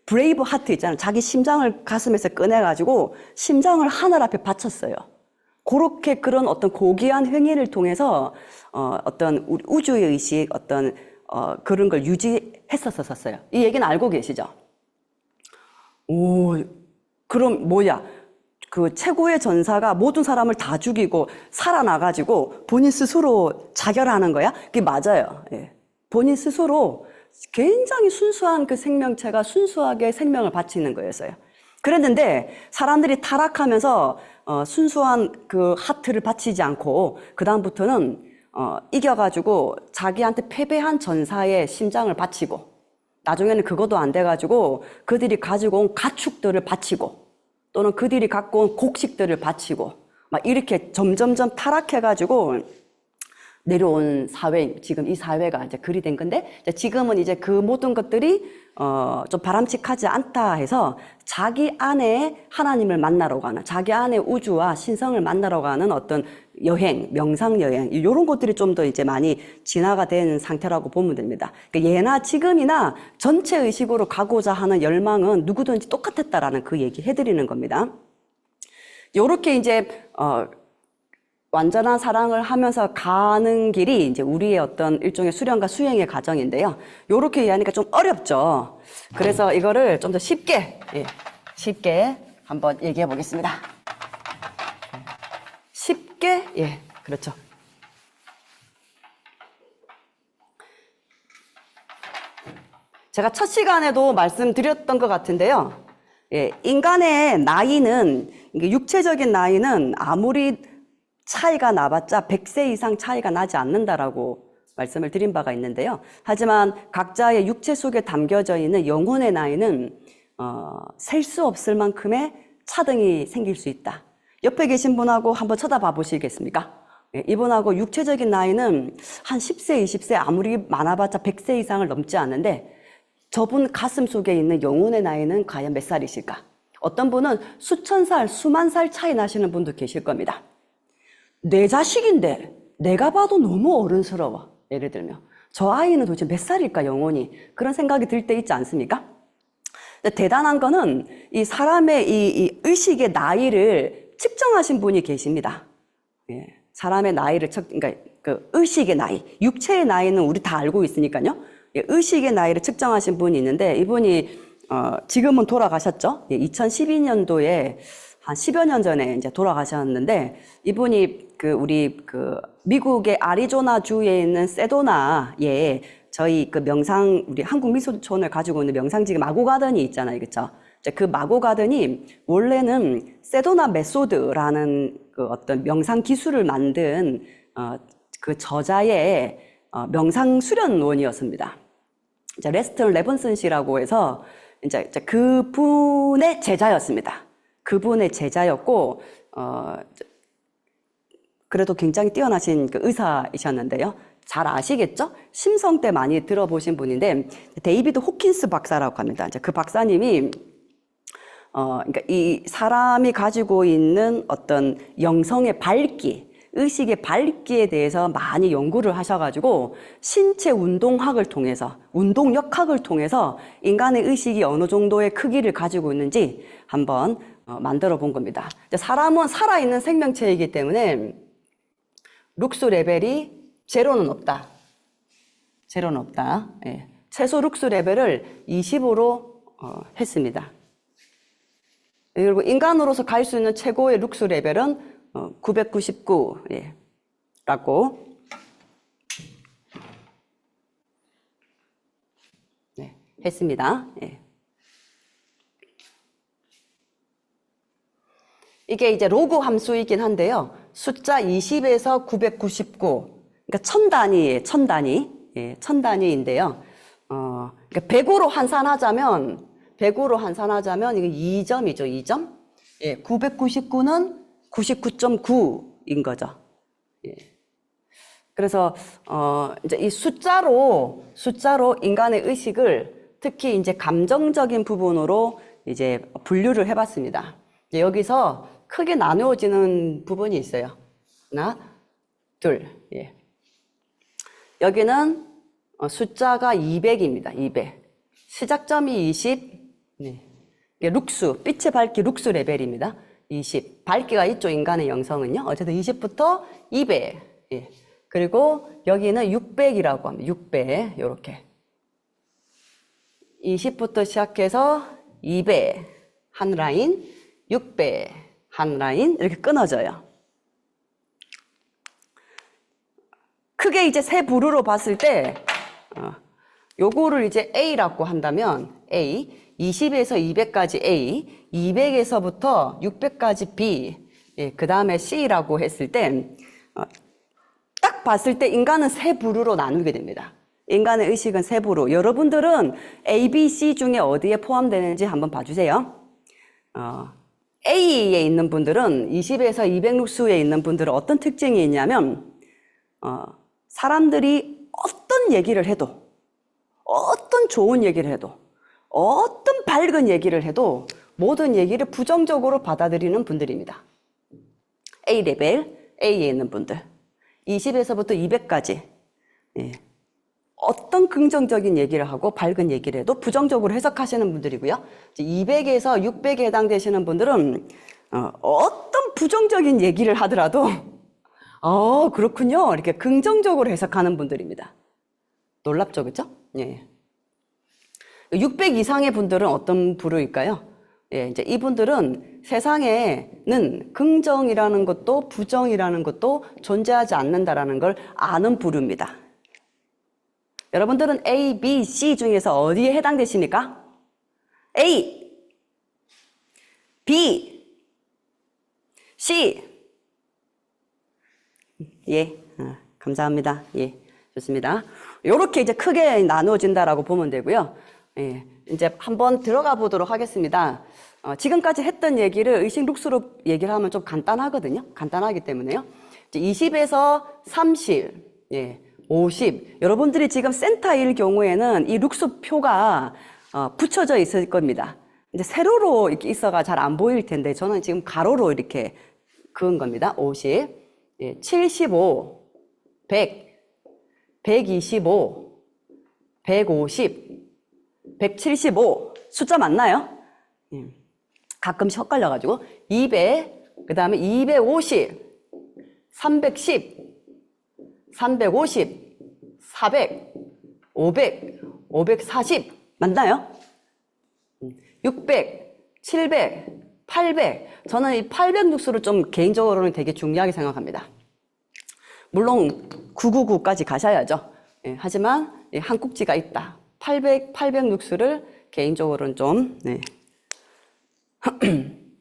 브레이브 하트 있잖아요. 자기 심장을 가슴에서 꺼내가지고 심장을 하늘 앞에 바쳤어요. 그렇게 그런 어떤 고귀한 행위를 통해서 어떤 우주의 의식 어떤 그런 걸 유지했었어요. 이 얘기는 알고 계시죠? 오, 그럼 뭐야? 그 최고의 전사가 모든 사람을 다 죽이고 살아나가지고 본인 스스로 자결하는 거야? 그게 맞아요. 예. 본인 스스로 굉장히 순수한 그 생명체가 순수하게 생명을 바치는 거였어요. 그랬는데 사람들이 타락하면서 순수한 그 하트를 바치지 않고 그 다음부터는 이겨가지고 자기한테 패배한 전사의 심장을 바치고 나중에는 그것도 안 돼가지고 그들이 가지고 온 가축들을 바치고 또는 그들이 갖고 온 곡식들을 바치고 막 이렇게 점점점 타락해가지고 내려온 사회, 지금 이 사회가 이제 그리 된 건데, 지금은 이제 그 모든 것들이, 좀 바람직하지 않다 해서 자기 안에 하나님을 만나러 가는, 자기 안에 우주와 신성을 만나러 가는 어떤 여행, 명상여행, 이런 것들이 좀 더 이제 많이 진화가 된 상태라고 보면 됩니다. 그러니까 예나 지금이나 전체 의식으로 가고자 하는 열망은 누구든지 똑같았다라는 그 얘기 해드리는 겁니다. 요렇게 이제, 완전한 사랑을 하면서 가는 길이 이제 우리의 어떤 일종의 수련과 수행의 과정인데요. 요렇게 이해하니까 좀 어렵죠. 그래서 이거를 좀 더 쉽게 한번 얘기해 보겠습니다. 쉽게, 예, 그렇죠. 제가 첫 시간에도 말씀드렸던 것 같은데요. 예, 인간의 나이는, 육체적인 나이는 아무리 차이가 나봤자 100세 이상 차이가 나지 않는다라고 말씀을 드린 바가 있는데요. 하지만 각자의 육체 속에 담겨져 있는 영혼의 나이는 셀 수 없을 만큼의 차등이 생길 수 있다. 옆에 계신 분하고 한번 쳐다봐 보시겠습니까? 예, 이분하고 육체적인 나이는 한 10세, 20세 아무리 많아봤자 100세 이상을 넘지 않는데 저분 가슴 속에 있는 영혼의 나이는 과연 몇 살이실까? 어떤 분은 수천 살, 수만 살 차이 나시는 분도 계실 겁니다. 내 자식인데 내가 봐도 너무 어른스러워. 예를 들면 저 아이는 도대체 몇 살일까 영혼이 그런 생각이 들 때 있지 않습니까? 근데 대단한 거는 이 사람의 이 의식의 나이를 측정하신 분이 계십니다. 예, 사람의 나이를 그러니까 그 의식의 나이, 육체의 나이는 우리 다 알고 있으니까요. 예, 의식의 나이를 측정하신 분이 있는데 이분이 지금은 돌아가셨죠. 예, 2012년도에 한 10여 년 전에 이제 돌아가셨는데 이분이 우리 미국의 아리조나주에 있는 세도나에 저희 우리 한국 미소촌을 가지고 있는 명상지기 마고가든이 있잖아요. 그쵸? 그 마고가든이 원래는 세도나 메소드라는 그 어떤 명상 기술을 만든 그 저자의 명상 수련원이었습니다. 레스턴 레븐슨 씨라고 해서 이제 그분의 제자였습니다. 그분의 제자였고, 그래도 굉장히 뛰어나신 그 의사이셨는데요. 잘 아시겠죠? 심성 때 많이 들어보신 분인데, 데이비드 호킨스 박사라고 합니다. 이제 그 박사님이, 그러니까 이 사람이 가지고 있는 어떤 영성의 밝기, 의식의 밝기에 대해서 많이 연구를 하셔가지고, 신체 운동학을 통해서, 운동역학을 통해서 인간의 의식이 어느 정도의 크기를 가지고 있는지 한번 만들어 본 겁니다. 사람은 살아있는 생명체이기 때문에 룩스 레벨이 제로는 없다. 제로는 없다. 예. 최소 룩스 레벨을 20으로 했습니다. 그리고 인간으로서 갈 수 있는 최고의 룩스 레벨은 999 예. 라고 네, 했습니다. 예. 이게 이제 로그 함수이긴 한데요. 숫자 20에서 999, 그러니까 1000단위예요. 1000단위. 예, 1000단위인데요. 그러니까 100으로 환산하자면 이게 2점이죠. 2점. 예, 999는 99.9인 거죠. 예. 그래서 이제 이 숫자로 인간의 의식을 특히 이제 감정적인 부분으로 이제 분류를 해봤습니다. 여기서 크게 나누어지는 부분이 있어요. 하나, 둘, 예. 여기는 숫자가 200입니다. 200. 시작점이 20. 네. 이게 룩수, 빛의 밝기 룩수 레벨입니다. 20. 밝기가 있죠, 인간의 영성은요. 어쨌든 20부터 200. 예. 그리고 여기는 600이라고 합니다. 600. 요렇게. 20부터 시작해서 200. 한 라인, 600. 한 라인, 이렇게 끊어져요. 크게 이제 세 부류로 봤을 때, 요거를 이제 A라고 한다면, A. 20에서 200까지 A, 200에서부터 600까지 B, 예, 그 다음에 C라고 했을 때, 딱 봤을 때 인간은 세 부류로 나누게 됩니다. 인간의 의식은 세 부류. 여러분들은 A, B, C 중에 어디에 포함되는지 한번 봐주세요. A에 있는 분들은 20에서 200룩수에 있는 분들은 어떤 특징이 있냐면 사람들이 어떤 얘기를 해도 어떤 좋은 얘기를 해도 어떤 밝은 얘기를 해도 모든 얘기를 부정적으로 받아들이는 분들입니다. A 레벨, A에 있는 분들 20에서부터 200까지 예. 어떤 긍정적인 얘기를 하고 밝은 얘기를 해도 부정적으로 해석하시는 분들이고요. 200에서 600에 해당되시는 분들은 어떤 부정적인 얘기를 하더라도 그렇군요. 이렇게 긍정적으로 해석하는 분들입니다. 놀랍죠, 그렇죠? 예. 600 이상의 분들은 어떤 부류일까요? 예, 이제 이분들은 세상에는 긍정이라는 것도 부정이라는 것도 존재하지 않는다라는 걸 아는 부류입니다. 여러분들은 A, B, C 중에서 어디에 해당되십니까? A, B, C. 예, 감사합니다. 예, 좋습니다. 요렇게 이제 크게 나누어진다라고 보면 되고요. 예, 이제 한번 들어가 보도록 하겠습니다. 지금까지 했던 얘기를 의식 룩수로 얘기를 하면 좀 간단하거든요. 간단하기 때문에요. 20에서 30, 예, 50. 여러분들이 지금 센터일 경우에는 이 룩수 표가 붙여져 있을 겁니다. 이제 세로로 이렇게 있어가 잘 안 보일 텐데 저는 지금 가로로 이렇게 그은 겁니다. 50, 예, 75, 100, 125, 150, 175 숫자 맞나요? 가끔씩 헷갈려가지고 200, 그 다음에 250, 310, 350, 400, 500, 540 맞나요? 600, 700, 800 저는 이 800 룩수를 좀 개인적으로는 되게 중요하게 생각합니다. 물론 999까지 가셔야죠. 예, 하지만 예, 한 꼭지가 있다. 800 룩수를 개인적으로는 좀 네.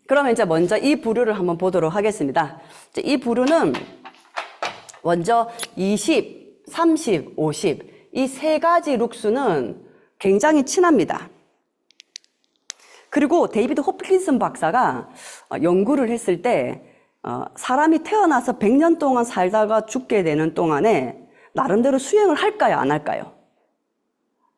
그러면 이제 먼저 이 부류를 한번 보도록 하겠습니다. 이 부류는 먼저 20, 30, 50 이 세 가지 룩수는 굉장히 친합니다. 그리고 데이비드 호프킨슨 박사가 연구를 했을 때 사람이 태어나서 100년 동안 살다가 죽게 되는 동안에 나름대로 수행을 할까요? 안 할까요?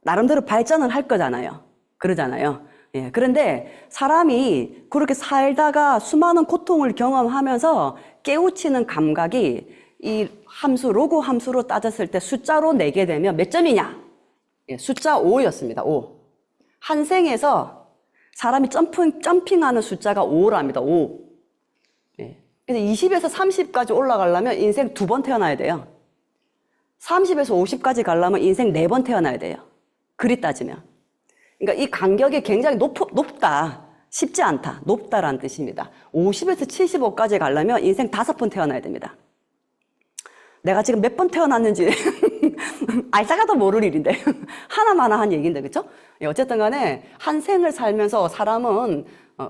나름대로 발전을 할 거잖아요. 그러잖아요. 예, 그런데 사람이 그렇게 살다가 수많은 고통을 경험하면서 깨우치는 감각이 이 함수, 로그 함수로 따졌을 때 숫자로 내게 되면 몇 점이냐? 예, 숫자 5였습니다. 5. 한 생에서 사람이 점핑하는 숫자가 5랍니다. 5. 예. 근데 20에서 30까지 올라가려면 인생 2번 태어나야 돼요. 30에서 50까지 가려면 인생 4번 태어나야 돼요. 그리 따지면. 그러니까 이 간격이 굉장히 높다. 쉽지 않다. 높다라는 뜻입니다. 50에서 75까지 가려면 인생 5번 태어나야 됩니다. 내가 지금 몇 번 태어났는지 알다가도 모를 일인데 하나마나 한 얘기인데 그렇죠? 어쨌든 간에 한 생을 살면서 사람은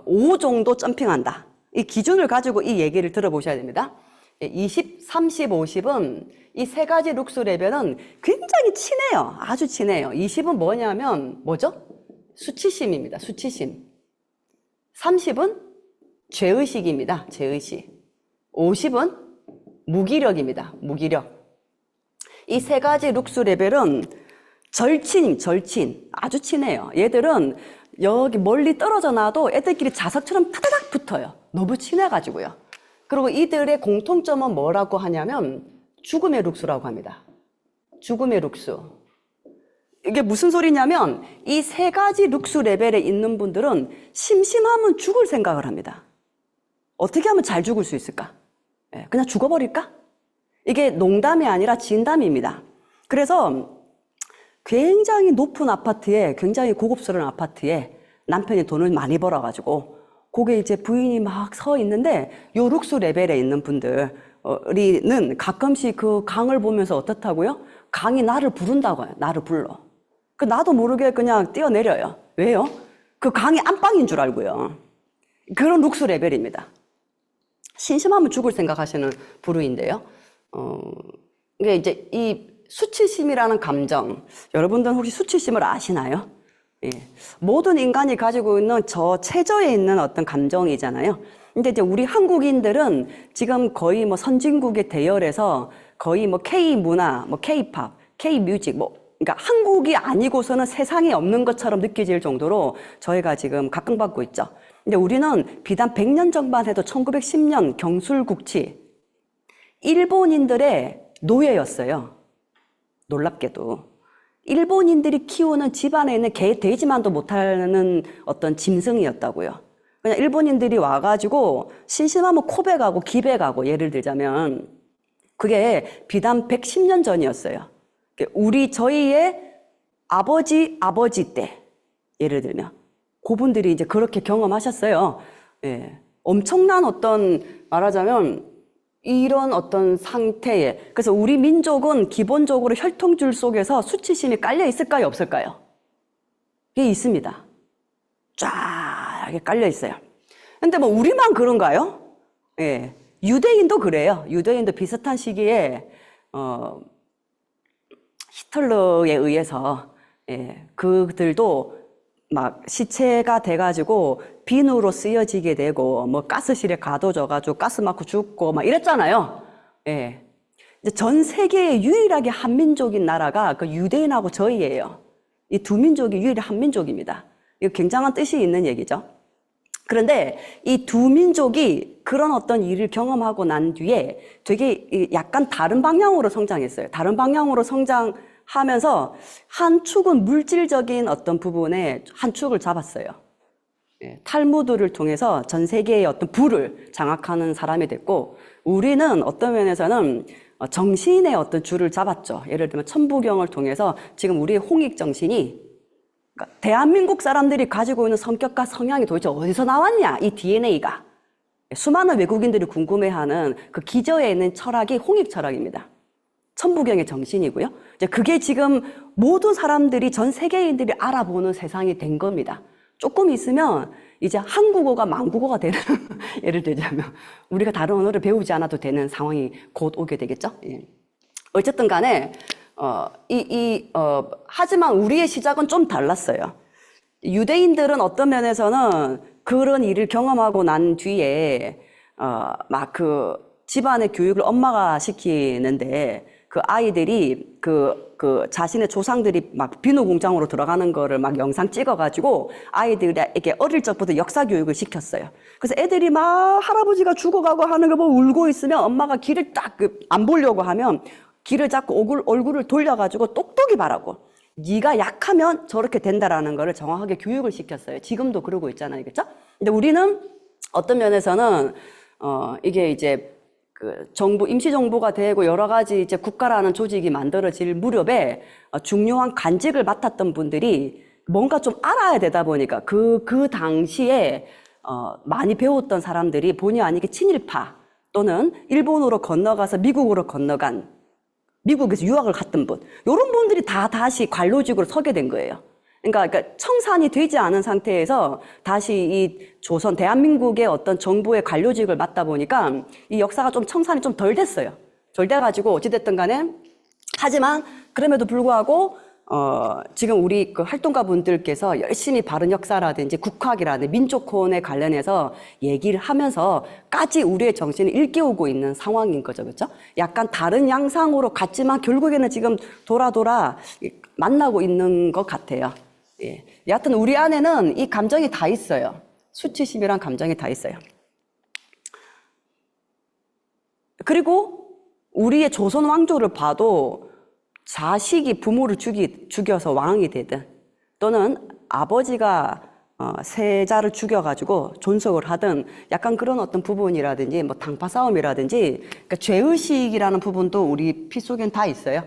5 정도 점핑한다. 이 기준을 가지고 이 얘기를 들어보셔야 됩니다. 20, 30, 50은 이 세 가지 룩수 레벨은 굉장히 친해요. 아주 친해요. 20은 뭐냐면 뭐죠? 수치심입니다. 수치심. 30은 죄의식입니다. 죄의식. 50은 무기력입니다. 무기력. 이 세 가지 룩수 레벨은 절친. 아주 친해요. 얘들은 여기 멀리 떨어져 놔도 애들끼리 자석처럼 타다닥 붙어요. 너무 친해가지고요. 그리고 이들의 공통점은 뭐라고 하냐면 죽음의 룩수라고 합니다. 죽음의 룩수. 이게 무슨 소리냐면 이 세 가지 룩수 레벨에 있는 분들은 심심하면 죽을 생각을 합니다. 어떻게 하면 잘 죽을 수 있을까? 그냥 죽어버릴까? 이게 농담이 아니라 진담입니다. 그래서 굉장히 높은 아파트에, 굉장히 고급스러운 아파트에 남편이 돈을 많이 벌어가지고 거기에 이제 부인이 막 서 있는데 요 룩수 레벨에 있는 분들은 가끔씩 그 강을 보면서 어떻다고요? 강이 나를 부른다고요. 나를 불러. 그 나도 모르게 그냥 뛰어내려요. 왜요? 그 강이 안방인 줄 알고요. 그런 룩수 레벨입니다. 심심하면 죽을 생각하시는 부류인데요. 이게 이제 이 수치심이라는 감정, 여러분들은 혹시 수치심을 아시나요? 예. 모든 인간이 가지고 있는 저 최저에 있는 어떤 감정이잖아요. 근데 이제 우리 한국인들은 지금 거의 뭐 선진국의 대열에서 거의 뭐 K-문화, 뭐 K-팝, K-뮤직, 그러니까 한국이 아니고서는 세상에 없는 것처럼 느껴질 정도로 저희가 지금 각광받고 있죠. 근데 우리는 비단 100년 전만 해도 1910년 경술국치, 일본인들의 노예였어요. 놀랍게도. 일본인들이 키우는 집안에 있는 개, 돼지만도 못하는 어떤 짐승이었다고요. 그냥 일본인들이 와가지고 심심하면 코베 가고 기베 가고 예를 들자면 그게 비단 110년 전이었어요. 저희의 아버지 때 예를 들면 그분들이 이제 그렇게 경험하셨어요. 예. 엄청난 어떤 말하자면 이런 어떤 상태에 그래서 우리 민족은 기본적으로 혈통줄 속에서 수치심이 깔려 있을까요? 없을까요? 이게 있습니다. 쫙 이렇게 깔려 있어요. 근데 뭐 우리만 그런가요? 예. 유대인도 그래요. 유대인도 비슷한 시기에 히틀러에 의해서 그들도 막 시체가 돼가지고 비누로 쓰여지게 되고 뭐 가스실에 가둬져가지고 가스 맞고 죽고 막 이랬잖아요. 예. 이제 전 세계에 유일하게 한민족인 나라가 그 유대인하고 저희예요. 이 두 민족이 유일한 한민족입니다. 이거 굉장한 뜻이 있는 얘기죠. 그런데 이 두 민족이 그런 어떤 일을 경험하고 난 뒤에 되게 약간 다른 방향으로 성장했어요. 다른 방향으로 성장하면서 한 축은 물질적인 어떤 부분에 한 축을 잡았어요. 탈무드를 통해서 전 세계의 어떤 부를 장악하는 사람이 됐고 우리는 어떤 면에서는 정신의 어떤 줄을 잡았죠. 예를 들면 천부경을 통해서 지금 우리의 홍익정신이 그러니까 대한민국 사람들이 가지고 있는 성격과 성향이 도대체 어디서 나왔냐 이 DNA가 수많은 외국인들이 궁금해하는 그 기저에 있는 철학이 홍익철학입니다. 천부경의 정신이고요. 이제 그게 지금 모든 사람들이 전 세계인들이 알아보는 세상이 된 겁니다. 조금 있으면 이제 한국어가 만국어가 되는 예를 들자면 우리가 다른 언어를 배우지 않아도 되는 상황이 곧 오게 되겠죠. 예. 어쨌든 간에 하지만 우리의 시작은 좀 달랐어요. 유대인들은 어떤 면에서는 그런 일을 경험하고 난 뒤에 막 그 집안의 교육을 엄마가 시키는데 그 아이들이 그 자신의 조상들이 막 비누 공장으로 들어가는 거를 막 영상 찍어가지고 아이들에게 어릴 적부터 역사 교육을 시켰어요. 그래서 애들이 막 할아버지가 죽어가고 하는 거 보고 울고 있으면 엄마가 길을 딱 안 보려고 하면 길을 잡고 얼굴을 돌려가지고 똑똑히 바라고 네가 약하면 저렇게 된다라는 거를 정확하게 교육을 시켰어요. 지금도 그러고 있잖아요. 그렇죠? 근데 우리는 어떤 면에서는 이게 이제 그 정부 임시정부가 되고 여러 가지 이제 국가라는 조직이 만들어질 무렵에 중요한 간직을 맡았던 분들이 뭔가 좀 알아야 되다 보니까 그 당시에 많이 배웠던 사람들이 본의 아니게 친일파 또는 일본으로 건너가서 미국으로 건너간 미국에서 유학을 갔던 분 이런 분들이 다시 관료직으로 서게 된 거예요. 그러니까 청산이 되지 않은 상태에서 다시 이 조선 대한민국의 어떤 정부의 관료직을 맡다 보니까 이 역사가 좀 청산이 좀 덜 됐어요. 덜 돼가지고 어찌됐든 간에 하지만 그럼에도 불구하고 지금 우리 그 활동가 분들께서 열심히 바른 역사라든지 국학이라든지 민족혼에 관련해서 얘기를 하면서까지 우리의 정신을 일깨우고 있는 상황인 거죠. 그렇죠? 약간 다른 양상으로 갔지만 결국에는 지금 돌아 만나고 있는 것 같아요. 예. 여하튼 우리 안에는 이 감정이 다 있어요. 수치심이란 감정이 다 있어요. 그리고 우리의 조선 왕조를 봐도 자식이 부모를 죽여서 왕이 되든 또는 아버지가 세자를 죽여가지고 존속을 하든 약간 그런 어떤 부분이라든지 뭐 당파 싸움이라든지 그러니까 죄의식이라는 부분도 우리 피 속엔 다 있어요.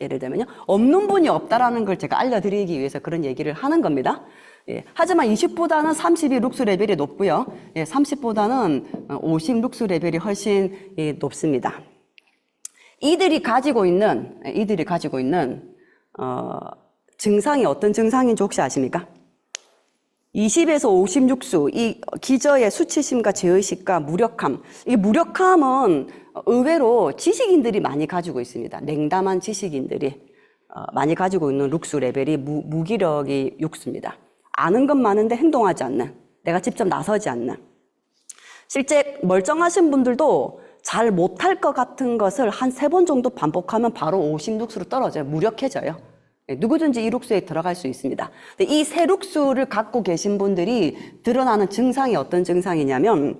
예를 들면요. 없는 분이 없다라는 걸 제가 알려드리기 위해서 그런 얘기를 하는 겁니다. 예, 하지만 20보다는 30이 룩스 레벨이 높고요. 예, 30보다는 50 룩스 레벨이 훨씬 높습니다. 이들이 가지고 있는 증상이 어떤 증상인지 혹시 아십니까? 20에서 56수, 이 기저의 수치심과 죄의식과 무력함. 이 무력함은 의외로 지식인들이 많이 가지고 있습니다. 냉담한 지식인들이 많이 가지고 있는 룩스 레벨이 무기력이 6수입니다. 아는 건 많은데 행동하지 않는, 내가 직접 나서지 않는. 실제 멀쩡하신 분들도 잘 못할 것 같은 것을 한 3번 정도 반복하면 바로 56수로 떨어져요. 무력해져요. 누구든지 이 룩수에 들어갈 수 있습니다. 근데 이 세 룩수를 갖고 계신 분들이 드러나는 증상이 어떤 증상이냐면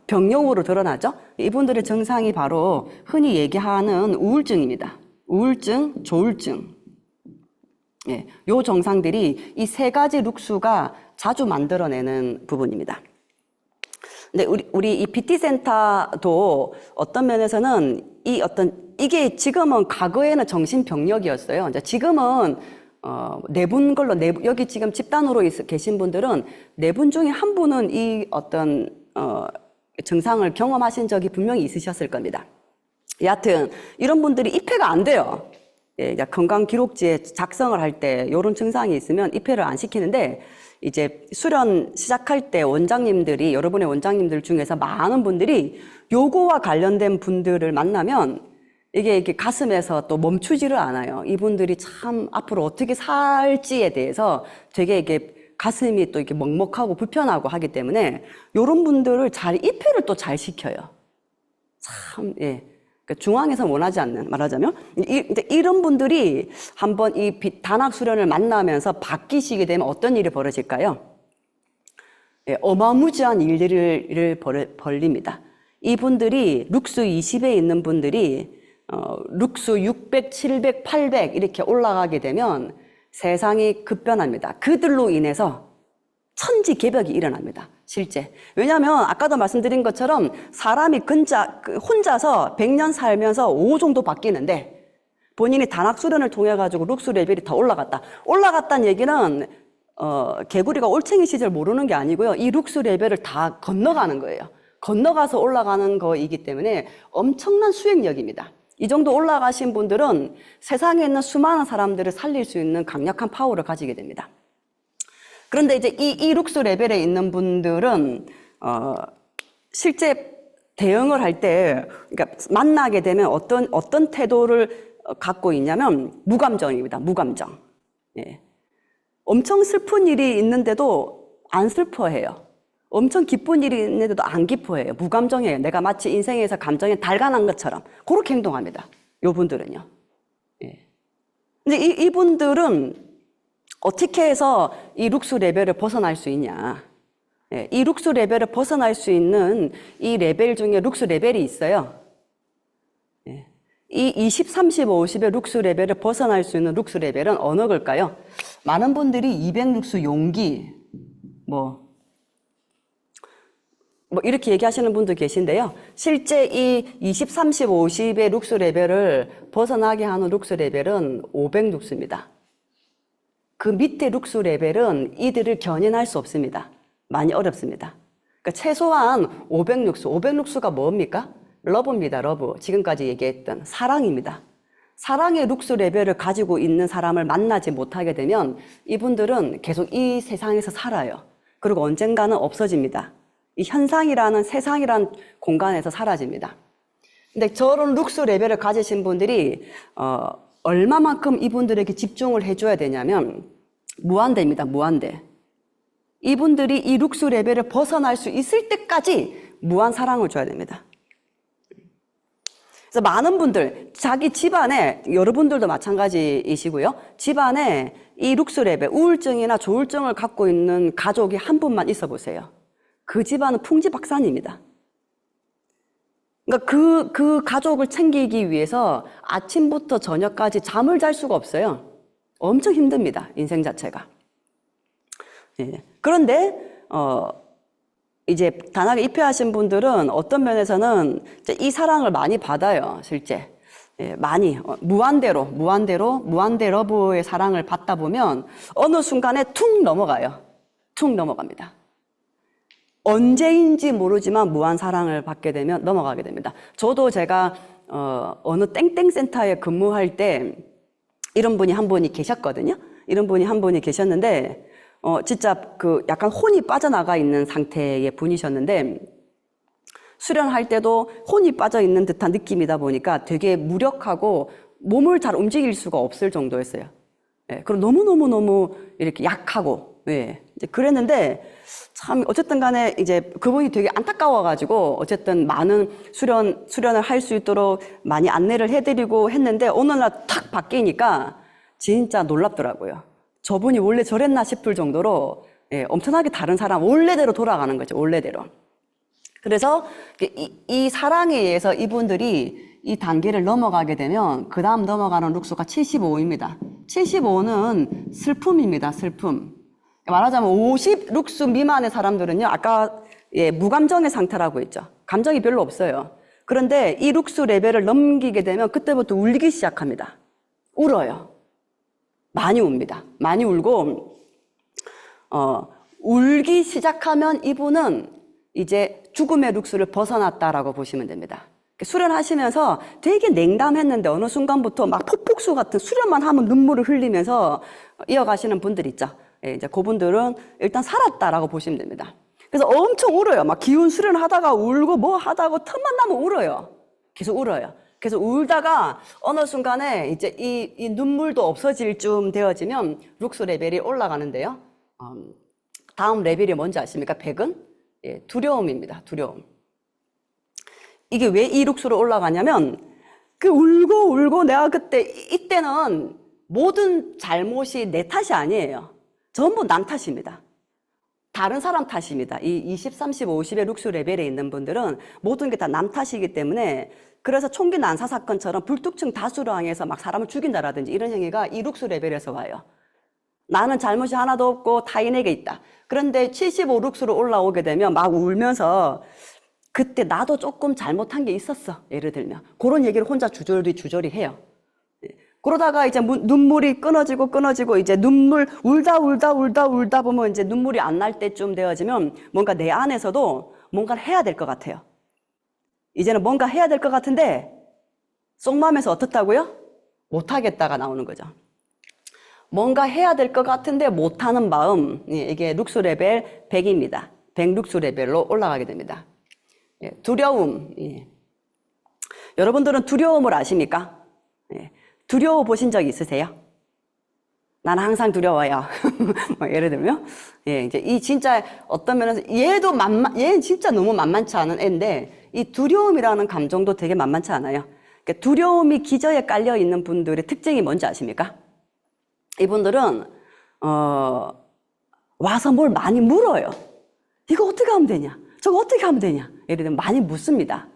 병용으로 드러나죠. 이분들의 증상이 바로 흔히 얘기하는 우울증입니다. 우울증, 조울증. 예, 요 정상들이 이 3가지 룩수가 자주 만들어내는 부분입니다. 근데 우리 이 BT 센터도 어떤 면에서는 이게 지금은 과거에는 정신병력이었어요. 이제 지금은 내분 걸로 여기 지금 집단으로 계신 분들은 4분 중에 한 분은 이 어떤 증상을 경험하신 적이 분명히 있으셨을 겁니다. 여하튼 이런 분들이 입회가 안 돼요. 예, 건강기록지에 작성을 할 때 이런 증상이 있으면 입회를 안 시키는데 이제 수련 시작할 때 원장님들이 여러분의 원장님들 중에서 많은 분들이 요거와 관련된 분들을 만나면 이게 가슴에서 또 멈추지를 않아요. 이분들이 참 앞으로 어떻게 살지에 대해서 되게 이게 가슴이 또 이렇게 먹먹하고 불편하고 하기 때문에 요런 분들을 입회를 또 잘 시켜요. 참, 예. 중앙에서 원하지 않는, 말하자면 이런 분들이 한번 이 단학 수련을 만나면서 바뀌시게 되면 어떤 일이 벌어질까요? 예, 어마무지한 일들을 벌립니다. 이분들이 룩스 20에 있는 분들이 룩스 600, 700, 800 이렇게 올라가게 되면 세상이 급변합니다. 그들로 인해서 천지개벽이 일어납니다. 실제. 왜냐하면 아까도 말씀드린 것처럼 사람이 혼자서 100년 살면서 5 정도 바뀌는데 본인이 단학 수련을 통해 가지고 룩스 레벨이 더 올라갔다는 얘기는 개구리가 올챙이 시절 모르는 게 아니고요. 이 룩스 레벨을 다 건너가는 거예요. 건너가서 올라가는 거이기 때문에 엄청난 수행력입니다. 이 정도 올라가신 분들은 세상에 있는 수많은 사람들을 살릴 수 있는 강력한 파워를 가지게 됩니다. 그런데 이제 이 룩스 레벨에 있는 분들은 실제 대응을 할 때, 그러니까 만나게 되면 어떤 태도를 갖고 있냐면 무감정입니다. 무감정. 예. 엄청 슬픈 일이 있는데도 안 슬퍼해요. 엄청 기쁜 일이 있는데도 안 기뻐해요. 무감정이에요. 내가 마치 인생에서 감정에 달관한 것처럼 그렇게 행동합니다. 요 분들은요. 예. 근데 이분들은 어떻게 해서 이 룩스 레벨을 벗어날 수 있냐. 예, 이 룩스 레벨을 벗어날 수 있는 이 레벨 중에 룩스 레벨이 있어요. 예, 이 20, 30, 50의 룩스 레벨을 벗어날 수 있는 룩스 레벨은 어느 걸까요? 많은 분들이 200 룩스 용기, 뭐 이렇게 얘기하시는 분도 계신데요. 실제 이 20, 30, 50의 룩스 레벨을 벗어나게 하는 룩스 레벨은 500 룩스입니다. 그 밑에 룩스 레벨은 이들을 견인할 수 없습니다. 많이 어렵습니다. 그러니까 최소한 500 룩스, 500 룩스가 뭡니까? 러브입니다. 러브. 지금까지 얘기했던 사랑입니다. 사랑의 룩스 레벨을 가지고 있는 사람을 만나지 못하게 되면 이분들은 계속 이 세상에서 살아요. 그리고 언젠가는 없어집니다. 이 현상이라는 세상이라는 공간에서 사라집니다. 근데 저런 룩스 레벨을 가지신 분들이 얼마만큼 이분들에게 집중을 해줘야 되냐면 무한대입니다. 무한대. 이분들이 이 룩스 레벨을 벗어날 수 있을 때까지 무한 사랑을 줘야 됩니다. 그래서 많은 분들, 자기 집안에, 여러분들도 마찬가지이시고요. 집안에 이 룩스 레벨, 우울증이나 조울증을 갖고 있는 가족이 한 분만 있어 보세요. 그 집안은 풍지박산입니다. 그러니까 그 가족을 챙기기 위해서 아침부터 저녁까지 잠을 잘 수가 없어요. 엄청 힘듭니다. 인생 자체가. 예. 그런데 이제 단학에 입회하신 분들은 어떤 면에서는 이 사랑을 많이 받아요. 실제. 예, 많이 무한대로 러브의 사랑을 받다 보면 어느 순간에 툭 넘어가요. 툭 넘어갑니다. 언제인지 모르지만 무한 사랑을 받게 되면 넘어가게 됩니다. 저도 제가 어느 땡땡 센터에 근무할 때 이런 분이 한 분이 계셨거든요. 이런 분이 한 분이 계셨는데 진짜 그 약간 혼이 빠져나가 있는 상태의 분이셨는데 수련할 때도 혼이 빠져 있는 듯한 느낌이다 보니까 되게 무력하고 몸을 잘 움직일 수가 없을 정도였어요. 예, 그리고 너무 이렇게 약하고, 예, 이제 그랬는데 참 어쨌든 간에 이제 그분이 되게 안타까워가지고 어쨌든 많은 수련을 할 수 있도록 많이 안내를 해드리고 했는데 어느 날 탁 바뀌니까 진짜 놀랍더라고요. 저분이 원래 저랬나 싶을 정도로 예, 엄청나게 다른 사람, 원래대로 돌아가는 거죠. 원래대로. 그래서 이 사랑에 의해서 이분들이 이 단계를 넘어가게 되면 그 다음 넘어가는 룩수가 75입니다. 75는 슬픔입니다. 슬픔. 말하자면 50 룩수 미만의 사람들은요, 아까 예, 무감정의 상태라고 했죠. 감정이 별로 없어요. 그런데 이 룩수 레벨을 넘기게 되면 그때부터 울기 시작합니다. 울어요. 많이 웁니다. 많이 울고 울기 시작하면 이분은 이제 죽음의 룩수를 벗어났다라고 보시면 됩니다. 수련하시면서 되게 냉담했는데 어느 순간부터 막 폭폭수 같은 수련만 하면 눈물을 흘리면서 이어가시는 분들 있죠. 예, 이제 그분들은 일단 살았다라고 보시면 됩니다. 그래서 엄청 울어요. 막 기운 수련하다가 울고 뭐 하다가 틈만 나면 울어요. 계속 울어요. 그래서 울다가 어느 순간에 이제 이 눈물도 없어질 쯤 되어지면 룩수 레벨이 올라가는데요. 다음 레벨이 뭔지 아십니까? 100은? 예, 두려움입니다. 두려움. 이게 왜 이 룩수로 올라가냐면 그 울고 내가 그때 이때는 모든 잘못이 내 탓이 아니에요. 전부 남 탓입니다. 다른 사람 탓입니다. 이 20, 30, 50의 룩수 레벨에 있는 분들은 모든 게 다 남 탓이기 때문에 그래서 총기 난사 사건처럼 불특정 다수로 항해서 막 사람을 죽인다라든지 이런 행위가 이 룩수 레벨에서 와요. 나는 잘못이 하나도 없고 타인에게 있다. 그런데 75 룩수로 올라오게 되면 막 울면서 그때 나도 조금 잘못한 게 있었어. 예를 들면 그런 얘기를 혼자 주저리 해요. 그러다가 이제 눈물이 끊어지고 이제 눈물 울다 보면 이제 눈물이 안 날 때쯤 되어지면 뭔가 내 안에서도 뭔가를 해야 될 것 같아요. 이제는 뭔가 해야 될 것 같은데 속마음에서 어떻다고요? 못하겠다가 나오는 거죠. 뭔가 해야 될 것 같은데 못하는 마음, 이게 룩수 레벨 100입니다. 100 룩수 레벨로 올라가게 됩니다. 두려움. 여러분들은 두려움을 아십니까? 두려워 보신 적 있으세요? 나는 항상 두려워요. 뭐 예를 들면, 이제 이 진짜 어떤 면에서 얘는 진짜 너무 만만치 않은 애인데 이 두려움이라는 감정도 되게 만만치 않아요. 그러니까 두려움이 기저에 깔려 있는 분들의 특징이 뭔지 아십니까? 이분들은 와서 뭘 많이 물어요. 이거 어떻게 하면 되냐? 저거 어떻게 하면 되냐? 예를 들면 많이 묻습니다.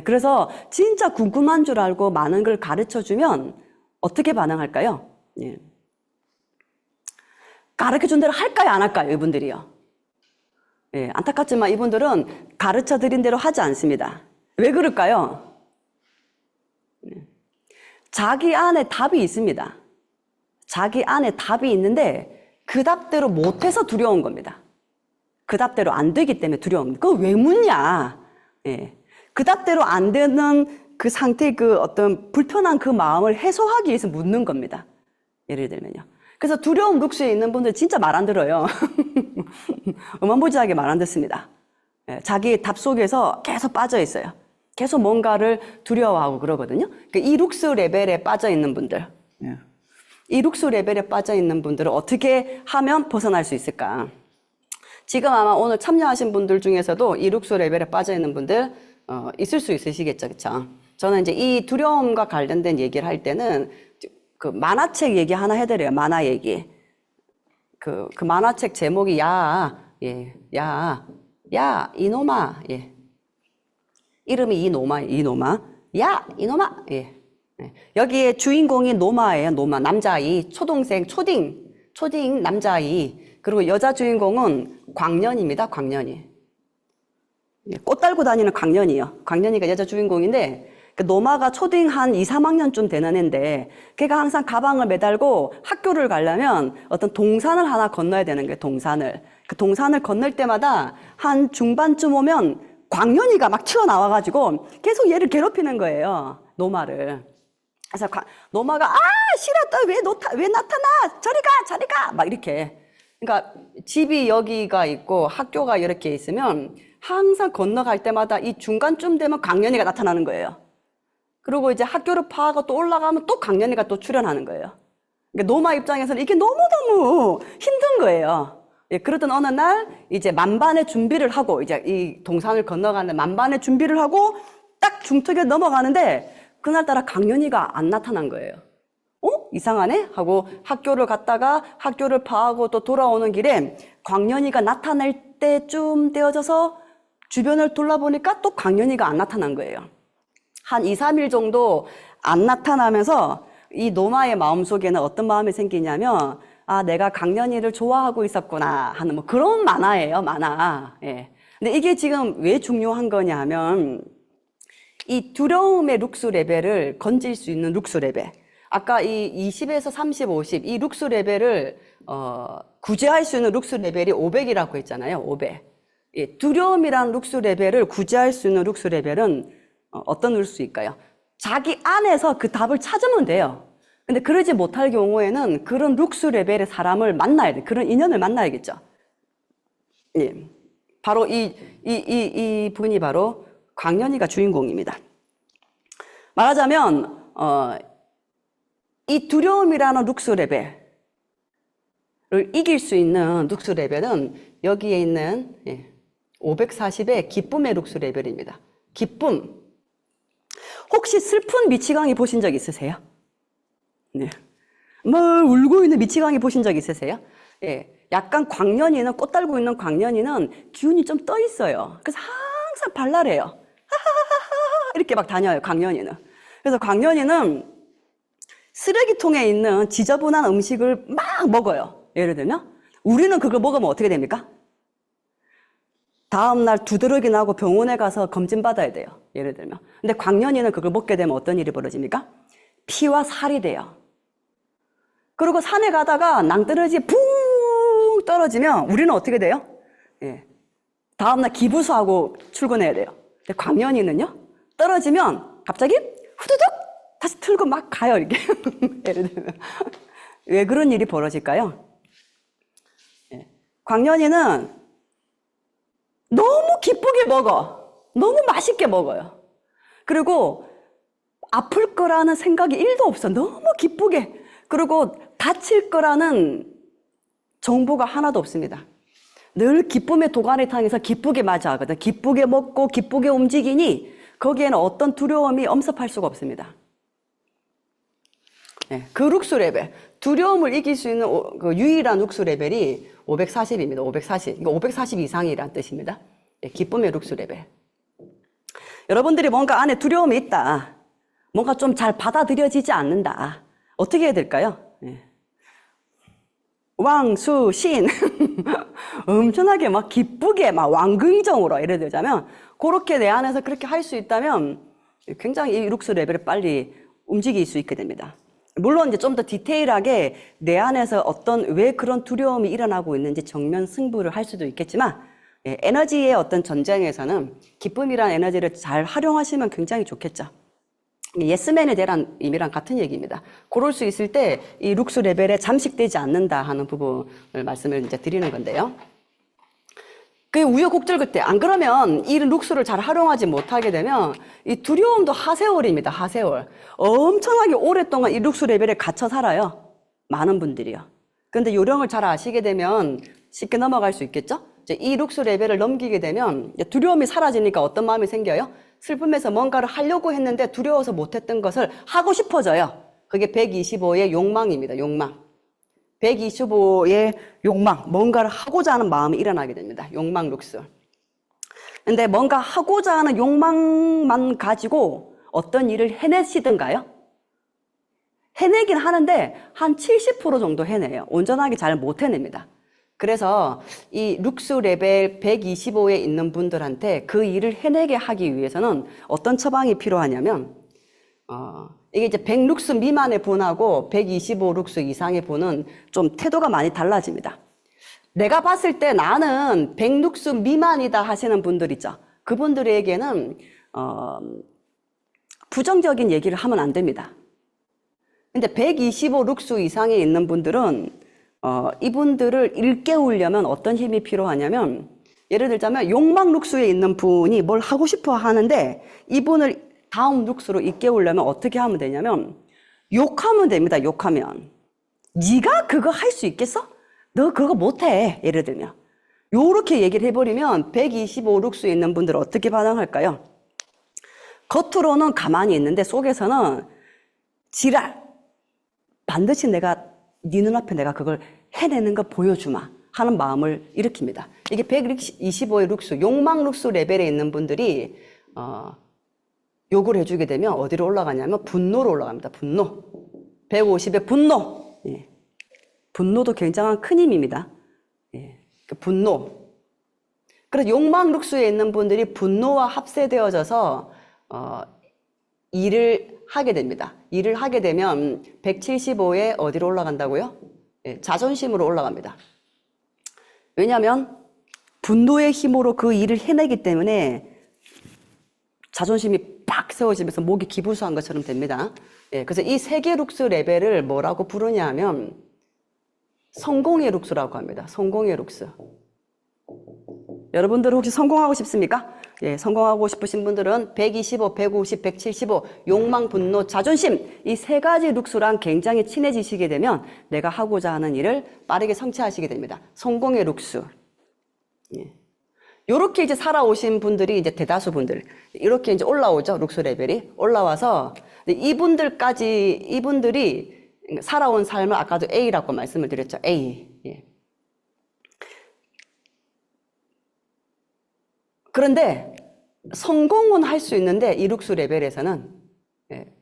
그래서 진짜 궁금한 줄 알고 많은 걸 가르쳐주면 어떻게 반응할까요? 가르쳐준 대로 할까요? 안 할까요? 이분들이요. 안타깝지만 이분들은 가르쳐드린 대로 하지 않습니다. 왜 그럴까요? 자기 안에 답이 있습니다. 자기 안에 답이 있는데 그 답대로 못해서 두려운 겁니다. 그 답대로 안 되기 때문에 두려운 겁니다. 그거 왜 묻냐? 그 답대로 안 되는 그 상태의 그 어떤 불편한 그 마음을 해소하기 위해서 묻는 겁니다. 예를 들면요. 그래서 두려움 룩수에 있는 분들 진짜 말 안 들어요. 어마무지하게 말 안 듣습니다. 자기의 답 속에서 계속 빠져 있어요. 계속 뭔가를 두려워하고 그러거든요. 이 룩수 레벨에 빠져 있는 분들. 예. 이 룩스 레벨에 빠져 있는 분들은 어떻게 하면 벗어날 수 있을까? 지금 아마 오늘 참여하신 분들 중에서도 이 룩스 레벨에 빠져 있는 분들 있을 수 있으시겠죠, 그렇죠? 저는 이제 이 두려움과 관련된 얘기를 할 때는 그 만화책 얘기 하나 해드려요. 만화 얘기. 그 만화책 제목이 예, 야, 이놈아, 예. 이름이 이놈아, 야, 이놈아, 예. 여기에 주인공이 노마예요, 노마. 남자아이, 초동생, 초딩 남자아이. 그리고 여자 주인공은 광년입니다, 광년이. 예, 꽃 달고 다니는 광년이요. 광년이가 여자 주인공인데, 그 노마가 초딩 한 2, 3학년쯤 되는 애인데, 걔가 항상 가방을 매달고 학교를 가려면 어떤 동산을 하나 건너야 되는 거예요, 동산을. 그 동산을 건널 때마다 한 중반쯤 오면 광년이가 막 튀어나와가지고 계속 얘를 괴롭히는 거예요, 노마를. 그래서 노마가 싫어, 왜 나타나? 저리 가 막 이렇게. 그러니까 집이 여기가 있고 학교가 이렇게 있으면 항상 건너갈 때마다 이 중간쯤 되면 광년이가 나타나는 거예요. 그리고 이제 학교를 파하고 또 올라가면 또 광년이가 또 출연하는 거예요. 그러니까 노마 입장에서는 이게 너무너무 힘든 거예요. 예, 그러던 어느 날 이제 만반의 준비를 하고 이제 이 동산을 건너가는 만반의 준비를 하고 딱 중턱에 넘어가는데 그날따라 광년이가 안 나타난 거예요. 이상하네? 하고 학교를 갔다가 학교를 파하고 또 돌아오는 길에 광년이가 나타날 때쯤 되어져서 주변을 둘러보니까 또 광년이가 안 나타난 거예요. 한 2, 3일 정도 안 나타나면서 이 노마의 마음속에는 어떤 마음이 생기냐면 내가 광년이를 좋아하고 있었구나 하는 뭐 그런 만화예요, 만화. 예. 근데 이게 지금 왜 중요한 거냐 하면 이 두려움의 룩스 레벨을 건질 수 있는 룩스 레벨. 아까 이 20에서 30, 50, 이 룩스 레벨을, 구제할 수 있는 룩스 레벨이 500이라고 했잖아요, 500. 예, 두려움이란 룩스 레벨을 구제할 수 있는 룩스 레벨은 어떤 룩스일까요? 자기 안에서 그 답을 찾으면 돼요. 근데 그러지 못할 경우에는 그런 룩스 레벨의 사람을 만나야 돼. 그런 인연을 만나야겠죠. 예. 바로 이 분이 바로 광년이가 주인공입니다. 말하자면, 이 두려움이라는 룩스 레벨을 이길 수 있는 룩스 레벨은 여기에 있는 540의 기쁨의 룩스 레벨입니다. 기쁨. 혹시 슬픈 미치광이 보신 적 있으세요? 네. 뭐 울고 있는 미치광이 보신 적 있으세요? 예. 약간 광년이는 꽃 달고 있는 광년이는 기운이 좀 떠 있어요. 그래서 항상 발랄해요. 하하하하 이렇게 막 다녀요, 광년이는. 그래서 광년이는 쓰레기통에 있는 지저분한 음식을 막 먹어요. 예를 들면 우리는 그걸 먹으면 어떻게 됩니까? 다음날 두드러기 나고 병원에 가서 검진 받아야 돼요. 예를 들면. 근데 광년이는 그걸 먹게 되면 어떤 일이 벌어집니까? 피와 살이 돼요. 그리고 산에 가다가 낭떠러지 붕 떨어지면 우리는 어떻게 돼요? 예. 다음날 기부수하고 출근해야 돼요. 근데 광년이는요? 떨어지면 갑자기 후두둑 다시 틀고 막 가요, 이렇게. 예를 들면. 왜 그런 일이 벌어질까요? 예. 광년이는 너무 기쁘게 먹어. 너무 맛있게 먹어요. 그리고 아플 거라는 생각이 1도 없어. 너무 기쁘게. 그리고 다칠 거라는 정보가 하나도 없습니다. 늘 기쁨의 도가니탕에서 기쁘게 맞이하거든. 기쁘게 먹고 기쁘게 움직이니 거기에는 어떤 두려움이 엄습할 수가 없습니다. 네, 그 룩스 레벨, 두려움을 이길 수 있는 그 유일한 룩스 레벨이 540입니다. 540. 이거 540 이상이란 뜻입니다. 네, 기쁨의 룩스 레벨. 여러분들이 뭔가 안에 두려움이 있다. 뭔가 좀 잘 받아들여지지 않는다. 어떻게 해야 될까요? 네. 왕수신 엄청나게 막 기쁘게 막 왕긍정으로 예를 들자면 그렇게 내 안에서 그렇게 할 수 있다면 굉장히 이 룩스 레벨을 빨리 움직일 수 있게 됩니다. 물론 이제 좀 더 디테일하게 내 안에서 왜 그런 두려움이 일어나고 있는지 정면 승부를 할 수도 있겠지만 에너지의 어떤 전쟁에서는 기쁨이란 에너지를 잘 활용하시면 굉장히 좋겠죠. 예스맨에 대한 의미랑 같은 얘기입니다. 그럴 수 있을 때 이 룩스 레벨에 잠식되지 않는다 하는 부분을 말씀을 이제 드리는 건데요. 그 우여곡절 그때 안 그러면 이 룩스를 잘 활용하지 못하게 되면 이 두려움도 하세월입니다. 하세월. 엄청나게 오랫동안 이 룩스 레벨에 갇혀 살아요. 많은 분들이요. 근데 요령을 잘 아시게 되면 쉽게 넘어갈 수 있겠죠? 이제 이 룩스 레벨을 넘기게 되면 두려움이 사라지니까 어떤 마음이 생겨요? 슬픔에서 뭔가를 하려고 했는데 두려워서 못했던 것을 하고 싶어져요. 그게 125의 욕망입니다. 욕망. 125의 욕망, 뭔가를 하고자 하는 마음이 일어나게 됩니다. 욕망 룩스. 근데 뭔가 하고자 하는 욕망만 가지고 어떤 일을 해내시던가요? 해내긴 하는데 한 70% 정도 해내요. 온전하게 잘 못 해냅니다. 그래서 이 룩스 레벨 125에 있는 분들한테 그 일을 해내게 하기 위해서는 어떤 처방이 필요하냐면 이게 이제 100룩스 미만의 분하고 125룩스 이상의 분은 좀 태도가 많이 달라집니다. 내가 봤을 때 나는 100룩스 미만이다 하시는 분들 있죠. 그분들에게는 부정적인 얘기를 하면 안 됩니다. 근데 125룩스 이상에 있는 분들은 이분들을 일깨우려면 어떤 힘이 필요하냐면, 예를 들자면 욕망 룩스에 있는 분이 뭘 하고 싶어 하는데 이분을 다음 룩스로 일깨우려면 어떻게 하면 되냐면 욕하면 됩니다. 욕하면. 네가 그거 할 수 있겠어? 너 그거 못해. 예를 들면 요렇게 얘기를 해버리면 125룩스에 있는 분들은 어떻게 반응할까요? 겉으로는 가만히 있는데 속에서는 지랄, 반드시 내가 네 눈앞에 내가 그걸 해내는 거 보여주마 하는 마음을 일으킵니다. 이게 125의 룩스, 욕망 룩스 레벨에 있는 분들이 욕을 해주게 되면 어디로 올라가냐면 분노로 올라갑니다. 분노. 150의 분노. 예. 분노도 굉장한 큰 힘입니다. 예. 그 분노. 그래서 욕망 룩스에 있는 분들이 분노와 합세되어져서 일을 하게 됩니다. 일을 하게 되면 175에 어디로 올라간다고요? 예, 자존심으로 올라갑니다. 왜냐하면 분노의 힘으로 그 일을 해내기 때문에 자존심이 빡 세워지면서 목이 기부수한 것처럼 됩니다. 예, 그래서 이 세 개 룩스 레벨을 뭐라고 부르냐 하면 성공의 룩스라고 합니다. 성공의 룩스. 여러분들 혹시 성공하고 싶습니까? 예, 성공하고 싶으신 분들은 125, 150, 175, 욕망, 분노, 자존심 이 세 가지 룩스랑 굉장히 친해지시게 되면 내가 하고자 하는 일을 빠르게 성취하시게 됩니다. 성공의 룩스. 예. 요렇게 이제 살아오신 분들이 이제 대다수 분들 이렇게 이제 올라오죠. 룩스 레벨이 올라와서 이분들이 살아온 삶을 아까도 A라고 말씀을 드렸죠. A. 예. 그런데 성공은 할 수 있는데 이 룩스 레벨에서는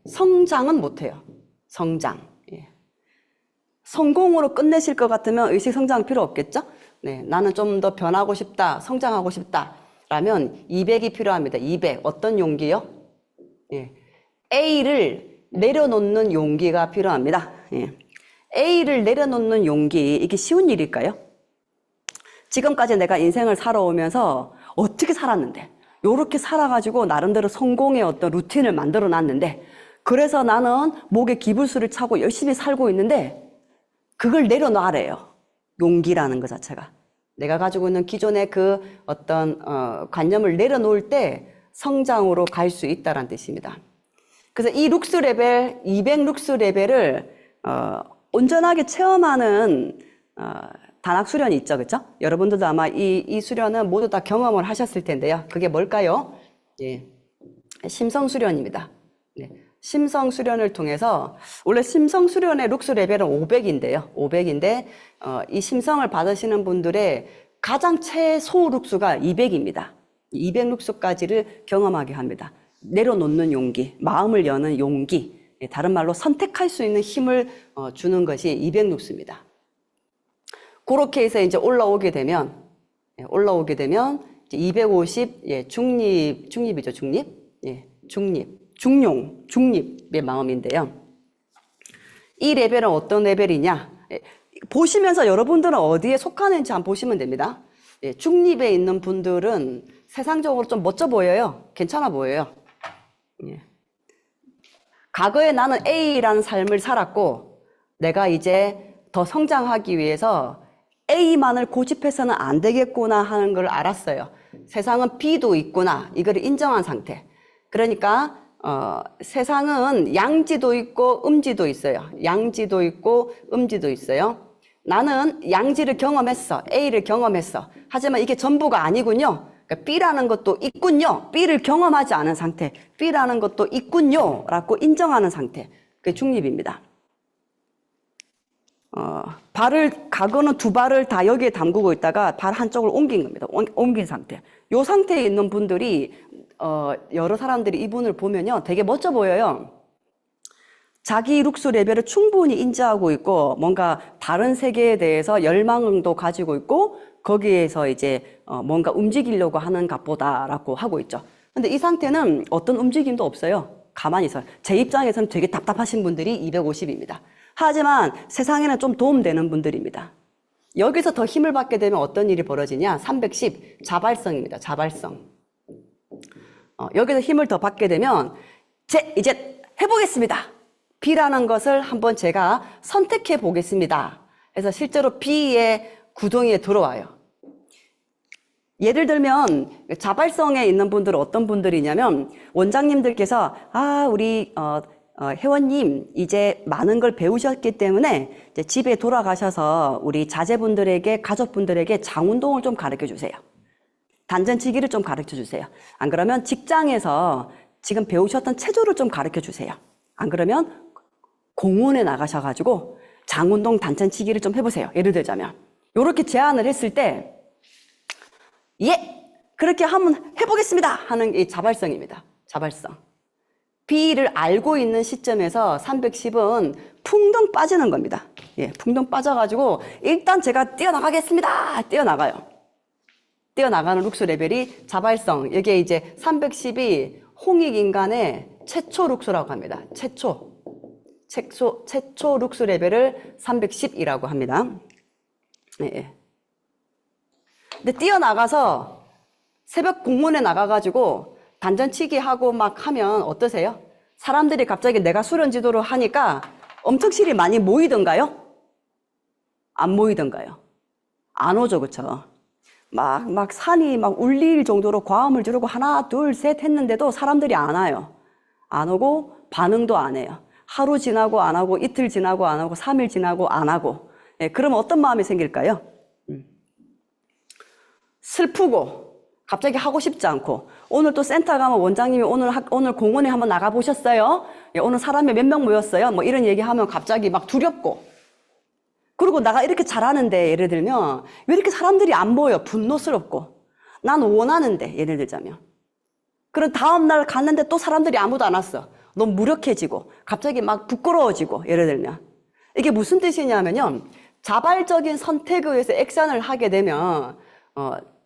성장은 못해요. 성장. 예. 성공으로 끝내실 것 같으면 의식 성장 필요 없겠죠? 네, 나는 좀 더 변하고 싶다, 성장하고 싶다 라면 200이 필요합니다. 200. 어떤 용기요? 예. A를 내려놓는 용기가 필요합니다. 예. A를 내려놓는 용기, 이게 쉬운 일일까요? 지금까지 내가 인생을 살아오면서 어떻게 살았는데, 요렇게 살아가지고 나름대로 성공의 어떤 루틴을 만들어 놨는데, 그래서 나는 목에 기불수를 차고 열심히 살고 있는데 그걸 내려놔래요. 용기라는 것 자체가. 내가 가지고 있는 기존의 그 어떤 관념을 내려놓을 때 성장으로 갈 수 있다는 뜻입니다. 그래서 이 룩스 레벨, 200 룩스 레벨을 온전하게 체험하는 단학 수련이 있죠, 그렇죠? 여러분들도 아마 이 수련은 모두 다 경험을 하셨을 텐데요. 그게 뭘까요? 예, 심성 수련입니다. 네. 심성 수련을 통해서, 원래 심성 수련의 룩스 레벨은 500인데요. 500인데 이 심성을 받으시는 분들의 가장 최소 룩스가 200입니다. 200 룩스까지를 경험하게 합니다. 내려놓는 용기, 마음을 여는 용기, 다른 말로 선택할 수 있는 힘을 주는 것이 200 룩스입니다. 그렇게 해서 이제 올라오게 되면 이제 250, 중립이죠, 중립. 예, 중립의 마음인데요. 이 레벨은 어떤 레벨이냐? 보시면서 여러분들은 어디에 속하는지 한번 보시면 됩니다. 중립에 있는 분들은 세상적으로 좀 멋져 보여요. 괜찮아 보여요. 과거에 나는 A라는 삶을 살았고, 내가 이제 더 성장하기 위해서 A만을 고집해서는 안 되겠구나 하는 걸 알았어요. 세상은 B도 있구나. 이걸 인정한 상태. 그러니까 세상은 양지도 있고 음지도 있어요. 양지도 있고 음지도 있어요. 나는 양지를 경험했어. A를 경험했어. 하지만 이게 전부가 아니군요. 그러니까 B라는 것도 있군요. B를 경험하지 않은 상태. B라는 것도 있군요. 라고 인정하는 상태. 그게 중립입니다. 가거는 두 발을 다 여기에 담그고 있다가 발 한쪽을 옮긴 겁니다. 옮긴 상태. 요 상태에 있는 분들이 여러 사람들이 이분을 보면요 되게 멋져 보여요. 자기 룩스 레벨을 충분히 인지하고 있고 뭔가 다른 세계에 대해서 열망도 가지고 있고 거기에서 이제 뭔가 움직이려고 하는 것보다라고 하고 있죠. 근데 이 상태는 어떤 움직임도 없어요. 가만히 있어요. 제 입장에서는 되게 답답하신 분들이 250입니다. 하지만 세상에는 좀 도움되는 분들입니다. 여기서 더 힘을 받게 되면 어떤 일이 벌어지냐? 310 자발성입니다. 자발성. 여기서 힘을 더 받게 되면 이제 해보겠습니다. B라는 것을 한번 제가 선택해 보겠습니다. 그래서 실제로 B의 구덩이에 들어와요. 예를 들면 자발성에 있는 분들은 어떤 분들이냐면 원장님들께서 우리 회원님 이제 많은 걸 배우셨기 때문에 이제 집에 돌아가셔서 우리 자제분들에게 가족분들에게 장운동을 좀 가르쳐 주세요. 단전치기를 좀 가르쳐 주세요. 안 그러면 직장에서 지금 배우셨던 체조를 좀 가르쳐 주세요. 안 그러면 공원에 나가셔가지고 장운동 단전치기를 좀 해보세요. 예를 들자면 이렇게 제안을 했을 때 그렇게 한번 해보겠습니다 하는 이 자발성입니다. 자발성. B를 알고 있는 시점에서 310은 풍덩 빠지는 겁니다. 풍덩 빠져가지고 일단 제가 뛰어나가겠습니다. 뛰어나가요. 뛰어나가는 룩스 레벨이 자발성. 이게 이제 310이 홍익인간의 최초 룩스라고 합니다. 최초 룩스 레벨을 310이라고 합니다. 근데 뛰어나가서 새벽 공원에 나가가지고 단전치기 하고 막 하면 어떠세요? 사람들이 갑자기 내가 수련 지도를 하니까 엄청 실이 많이 모이던가요? 안 모이던가요? 안 오죠, 그쵸? 막 산이 막 울릴 정도로 과음을 지르고 하나, 둘, 셋 했는데도 사람들이 안 와요. 안 오고 반응도 안 해요. 하루 지나고 안 하고 이틀 지나고 안 하고 3일 지나고 안 하고. 그러면 어떤 마음이 생길까요? 슬프고 갑자기 하고 싶지 않고 오늘 또 센터 가면 원장님이 오늘 공원에 한번 나가보셨어요? 오늘 사람이 몇 명 모였어요? 뭐 이런 얘기하면 갑자기 막 두렵고 그리고 내가 이렇게 잘하는데 예를 들면 왜 이렇게 사람들이 안 보여? 분노스럽고 난 원하는데 예를 들자면 그런 다음날 갔는데 또 사람들이 아무도 안 왔어. 너무 무력해지고 갑자기 막 부끄러워지고 예를 들면 이게 무슨 뜻이냐면요. 자발적인 선택에 의해서 액션을 하게 되면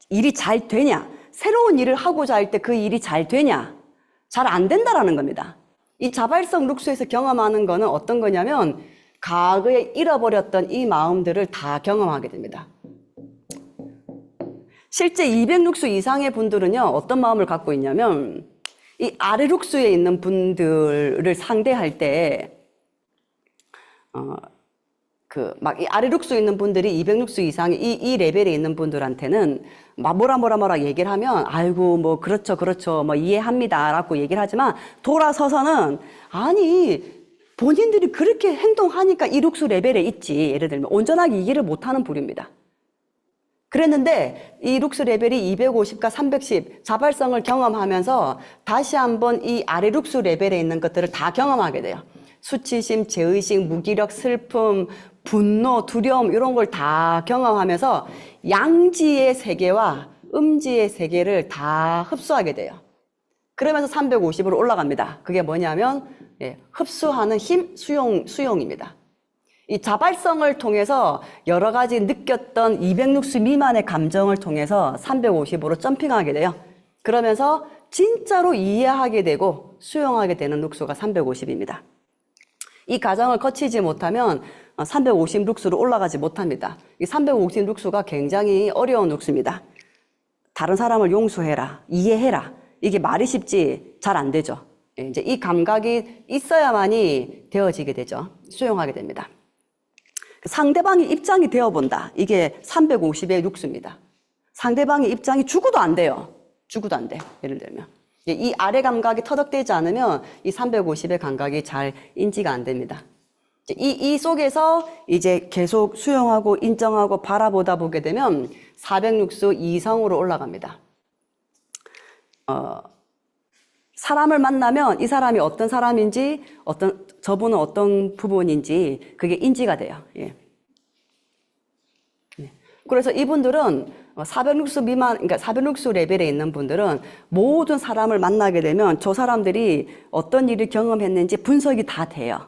일이 잘 되냐? 새로운 일을 하고자 할 때 그 일이 잘 되냐? 잘 안 된다라는 겁니다. 이 자발성 룩스에서 경험하는 거는 어떤 거냐면 과거에 잃어버렸던 이 마음들을 다 경험하게 됩니다. 실제 200룩스 이상의 분들은요, 어떤 마음을 갖고 있냐면 이 아래 룩스에 있는 분들을 상대할 때 이 아래 룩스에 있는 분들이 200룩스 이상의 이 레벨에 있는 분들한테는 뭐라 얘기를 하면 아이고 뭐 그렇죠 뭐 이해합니다 라고 얘기를 하지만 돌아서서는 아니 본인들이 그렇게 행동하니까 이 룩스 레벨에 있지. 예를 들면 온전하게 이해를 못하는 부류입니다. 그랬는데 이 룩스 레벨이 250과 310 자발성을 경험하면서 다시 한번 이 아래 룩스 레벨에 있는 것들을 다 경험하게 돼요. 수치심, 죄의식, 무기력, 슬픔, 분노, 두려움 이런 걸 다 경험하면서 양지의 세계와 음지의 세계를 다 흡수하게 돼요. 그러면서 350으로 올라갑니다. 그게 뭐냐면 흡수하는 힘, 수용입니다. 이 자발성을 통해서 여러 가지 느꼈던 200룩스 미만의 감정을 통해서 350으로 점핑하게 돼요. 그러면서 진짜로 이해하게 되고 수용하게 되는 룩스가 350입니다. 이 과정을 거치지 못하면 350 룩스로 올라가지 못합니다. 이 350 룩스가 굉장히 어려운 룩스입니다. 다른 사람을 용서해라, 이해해라. 이게 말이 쉽지 잘 안 되죠. 이제 이 감각이 있어야만이 되어지게 되죠. 수용하게 됩니다. 상대방의 입장이 되어본다. 이게 350의 룩스입니다. 상대방의 입장이 죽어도 안 돼요. 죽어도 안 돼. 예를 들면. 이 아래 감각이 터득되지 않으면 이 350의 감각이 잘 인지가 안 됩니다. 이 속에서 이제 계속 수용하고 인정하고 바라보다 보게 되면 406수 이성으로 올라갑니다. 사람을 만나면 이 사람이 어떤 사람인지, 저분은 어떤 부분인지 그게 인지가 돼요. 예. 그래서 이분들은 406수 미만, 그러니까 406수 레벨에 있는 분들은 모든 사람을 만나게 되면 저 사람들이 어떤 일을 경험했는지 분석이 다 돼요.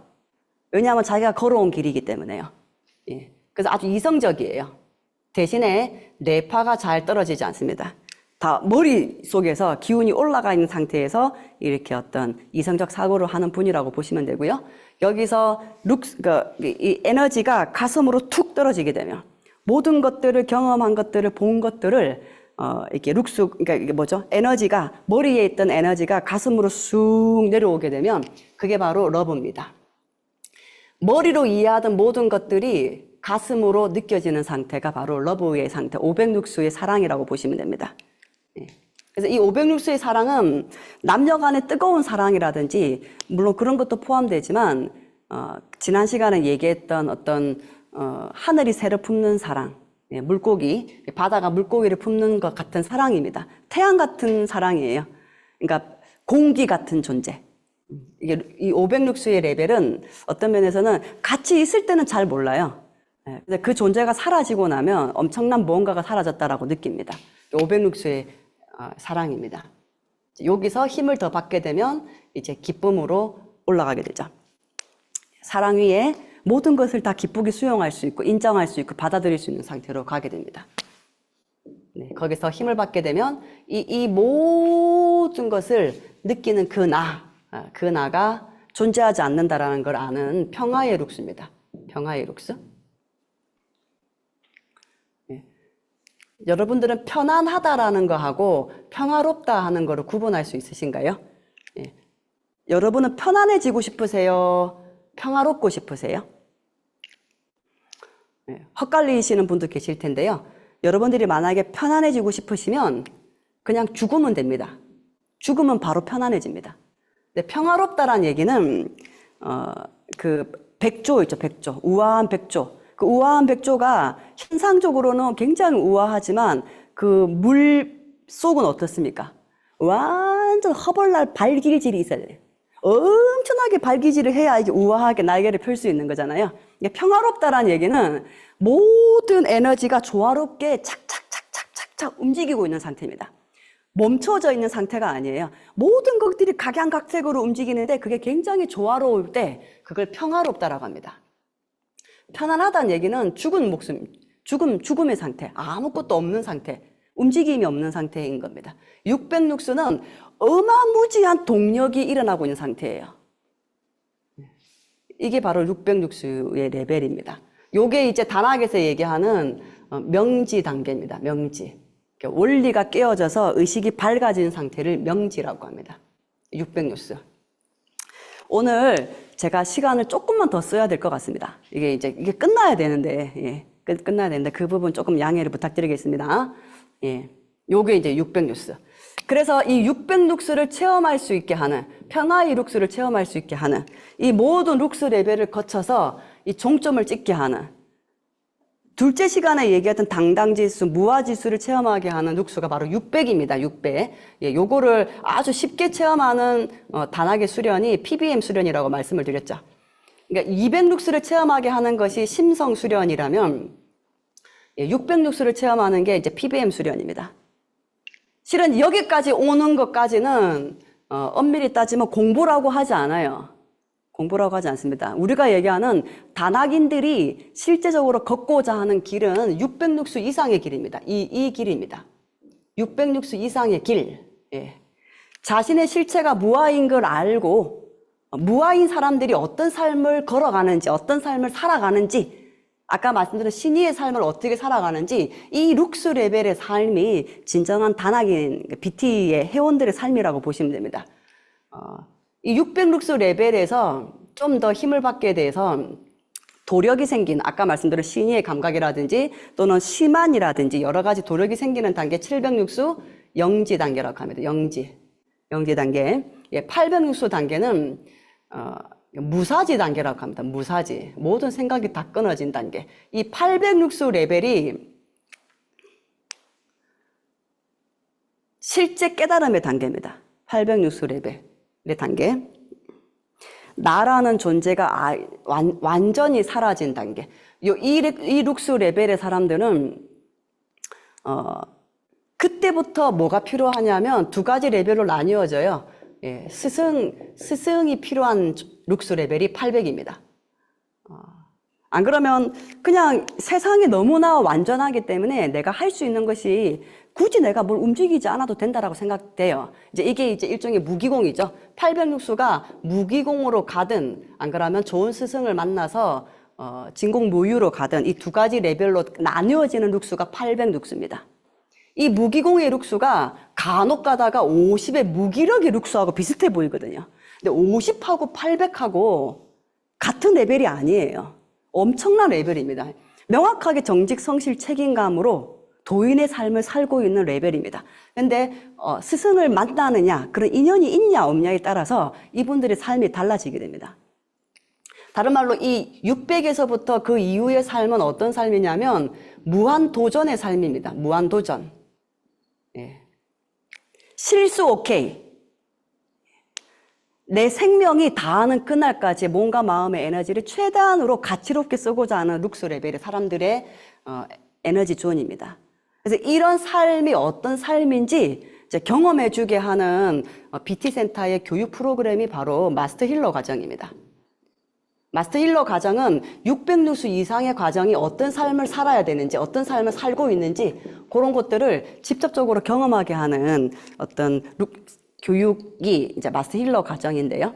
왜냐하면 자기가 걸어온 길이기 때문에요. 예. 그래서 아주 이성적이에요. 대신에 뇌파가 잘 떨어지지 않습니다. 다 머릿속에서 기운이 올라가 있는 상태에서 이렇게 어떤 이성적 사고를 하는 분이라고 보시면 되고요. 여기서 이 에너지가 가슴으로 툭 떨어지게 되면 모든 것들을 경험한 것들을 본 것들을 이렇게 그러니까 이게 뭐죠? 에너지가 머리에 있던 에너지가 가슴으로 쑥 내려오게 되면 그게 바로 러브입니다. 머리로 이해하던 모든 것들이 가슴으로 느껴지는 상태가 바로 러브의 상태, 506수의 사랑이라고 보시면 됩니다. 그래서 이 506수의 사랑은 남녀 간의 뜨거운 사랑이라든지 물론 그런 것도 포함되지만 지난 시간에 얘기했던 어떤 하늘이 새를 품는 사랑, 물고기, 바다가 물고기를 품는 것 같은 사랑입니다. 태양 같은 사랑이에요. 그러니까 공기 같은 존재. 이게 이 506수의 레벨은 어떤 면에서는 같이 있을 때는 잘 몰라요. 근데 그 존재가 사라지고 나면 엄청난 무언가가 사라졌다라고 느낍니다. 506수의 사랑입니다. 여기서 힘을 더 받게 되면 이제 기쁨으로 올라가게 되죠. 사랑 위에 모든 것을 다 기쁘게 수용할 수 있고 인정할 수 있고 받아들일 수 있는 상태로 가게 됩니다. 네, 거기서 힘을 받게 되면 이 모든 것을 느끼는 그 나가 존재하지 않는다라는 걸 아는 평화의 룩스입니다. 평화의 룩스. 네. 여러분들은 편안하다라는 거하고 평화롭다 하는 거를 구분할 수 있으신가요? 네. 여러분은 편안해지고 싶으세요? 평화롭고 싶으세요? 네. 헛갈리시는 분도 계실 텐데요. 여러분들이 만약에 편안해지고 싶으시면 그냥 죽으면 됩니다. 죽으면 바로 편안해집니다. 근데 평화롭다라는 얘기는 그 백조 있죠, 백조. 우아한 백조. 그 우아한 백조가 현상적으로는 굉장히 우아하지만 그 물 속은 어떻습니까? 완전 허벌날 발길질이 있어야 돼요. 엄청나게 발기질을 해야 이게 우아하게 날개를 펼 수 있는 거잖아요. 평화롭다라는 얘기는 모든 에너지가 조화롭게 착착착착착착 움직이고 있는 상태입니다. 멈춰져 있는 상태가 아니에요. 모든 것들이 각양각색으로 움직이는데 그게 굉장히 조화로울 때 그걸 평화롭다라고 합니다. 편안하다는 얘기는 죽은 목숨, 죽음의 상태, 아무것도 없는 상태, 움직임이 없는 상태인 겁니다. 606수는 어마무지한 동력이 일어나고 있는 상태예요. 이게 바로 606수의 레벨입니다. 요게 이제 단학에서 얘기하는 명지 단계입니다. 명지. 원리가 깨어져서 의식이 밝아진 상태를 명지라고 합니다. 606수. 오늘 제가 시간을 조금만 더 써야 될 것 같습니다. 이게 끝나야 되는데, 끝나야 되는데 그 부분 조금 양해를 부탁드리겠습니다. 요게 이제 606수. 그래서 이 606수를 체험할 수 있게 하는, 평화의 룩스를 체험할 수 있게 하는, 이 모든 룩스 레벨을 거쳐서 이 종점을 찍게 하는, 둘째 시간에 얘기했던 당당지수, 무아지수를 체험하게 하는 룩스가 바로 600입니다. 600. 요거를 아주 쉽게 체험하는 단학의 수련이 PBM 수련이라고 말씀을 드렸죠. 그러니까 200룩스를 체험하게 하는 것이 심성 수련이라면 600룩스를 체험하는 게 이제 PBM 수련입니다. 실은 여기까지 오는 것까지는 엄밀히 따지면 공부라고 하지 않아요. 공부라고 하지 않습니다. 우리가 얘기하는 단학인들이 실제적으로 걷고자 하는 길은 606수 이상의 길입니다. 이 길입니다. 606수 이상의 길. 자신의 실체가 무아인 걸 알고 무아인 사람들이 어떤 삶을 걸어가는지, 어떤 삶을 살아가는지, 아까 말씀드린 신의의 삶을 어떻게 살아가는지, 이 룩스 레벨의 삶이 진정한 단학인 BT의 회원들의 삶이라고 보시면 됩니다. 이 600룩스 레벨에서 좀 더 힘을 받게 돼서 도력이 생긴, 아까 말씀드린 신의의 감각이라든지 또는 심한이라든지 여러 가지 도력이 생기는 단계 700육수 영지 단계라고 합니다. 영지 단계. 예, 800육수 단계는 무사지 단계라고 합니다. 무사지. 모든 생각이 다 끊어진 단계. 이 800육수 레벨이 실제 깨달음의 단계입니다. 806수 레벨의 단계. 나라는 존재가 완전히 사라진 단계. 이 룩수 레벨의 사람들은 그때부터 뭐가 필요하냐면 두 가지 레벨로 나뉘어져요. 예, 스승이 필요한 룩수 레벨이 800입니다. 안 그러면 그냥 세상이 너무나 완전하기 때문에 내가 할 수 있는 것이 굳이 내가 뭘 움직이지 않아도 된다라고 생각돼요. 이게 일종의 무기공이죠. 806수가 무기공으로 가든 안 그러면 좋은 스승을 만나서 진공무유로 가든 이 두 가지 레벨로 나뉘어지는 룩수가 806수입니다. 이 무기공의 룩수가 간혹 가다가 50의 무기력의 룩수하고 비슷해 보이거든요. 근데 50하고 800하고 같은 레벨이 아니에요. 엄청난 레벨입니다. 명확하게 정직, 성실, 책임감으로 도인의 삶을 살고 있는 레벨입니다. 근데 스승을 만나느냐, 그런 인연이 있냐 없냐에 따라서 이분들의 삶이 달라지게 됩니다. 다른 말로 이 600에서부터 그 이후의 삶은 어떤 삶이냐면 무한도전의 삶입니다. 무한도전. 예. 실수 오케이. 내 생명이 다하는 그날까지 몸과 마음의 에너지를 최대한으로 가치롭게 쓰고자 하는 룩스 레벨의 사람들의 에너지 존입니다. 그래서 이런 삶이 어떤 삶인지 이제 경험해주게 하는 BT센터의 교육 프로그램이 바로 마스터 힐러 과정입니다. 마스터 힐러 과정은 600룩스 이상의 과정이 어떤 삶을 살아야 되는지, 어떤 삶을 살고 있는지 그런 것들을 직접적으로 경험하게 하는 어떤 교육이 이제 마스터 힐러 과정인데요.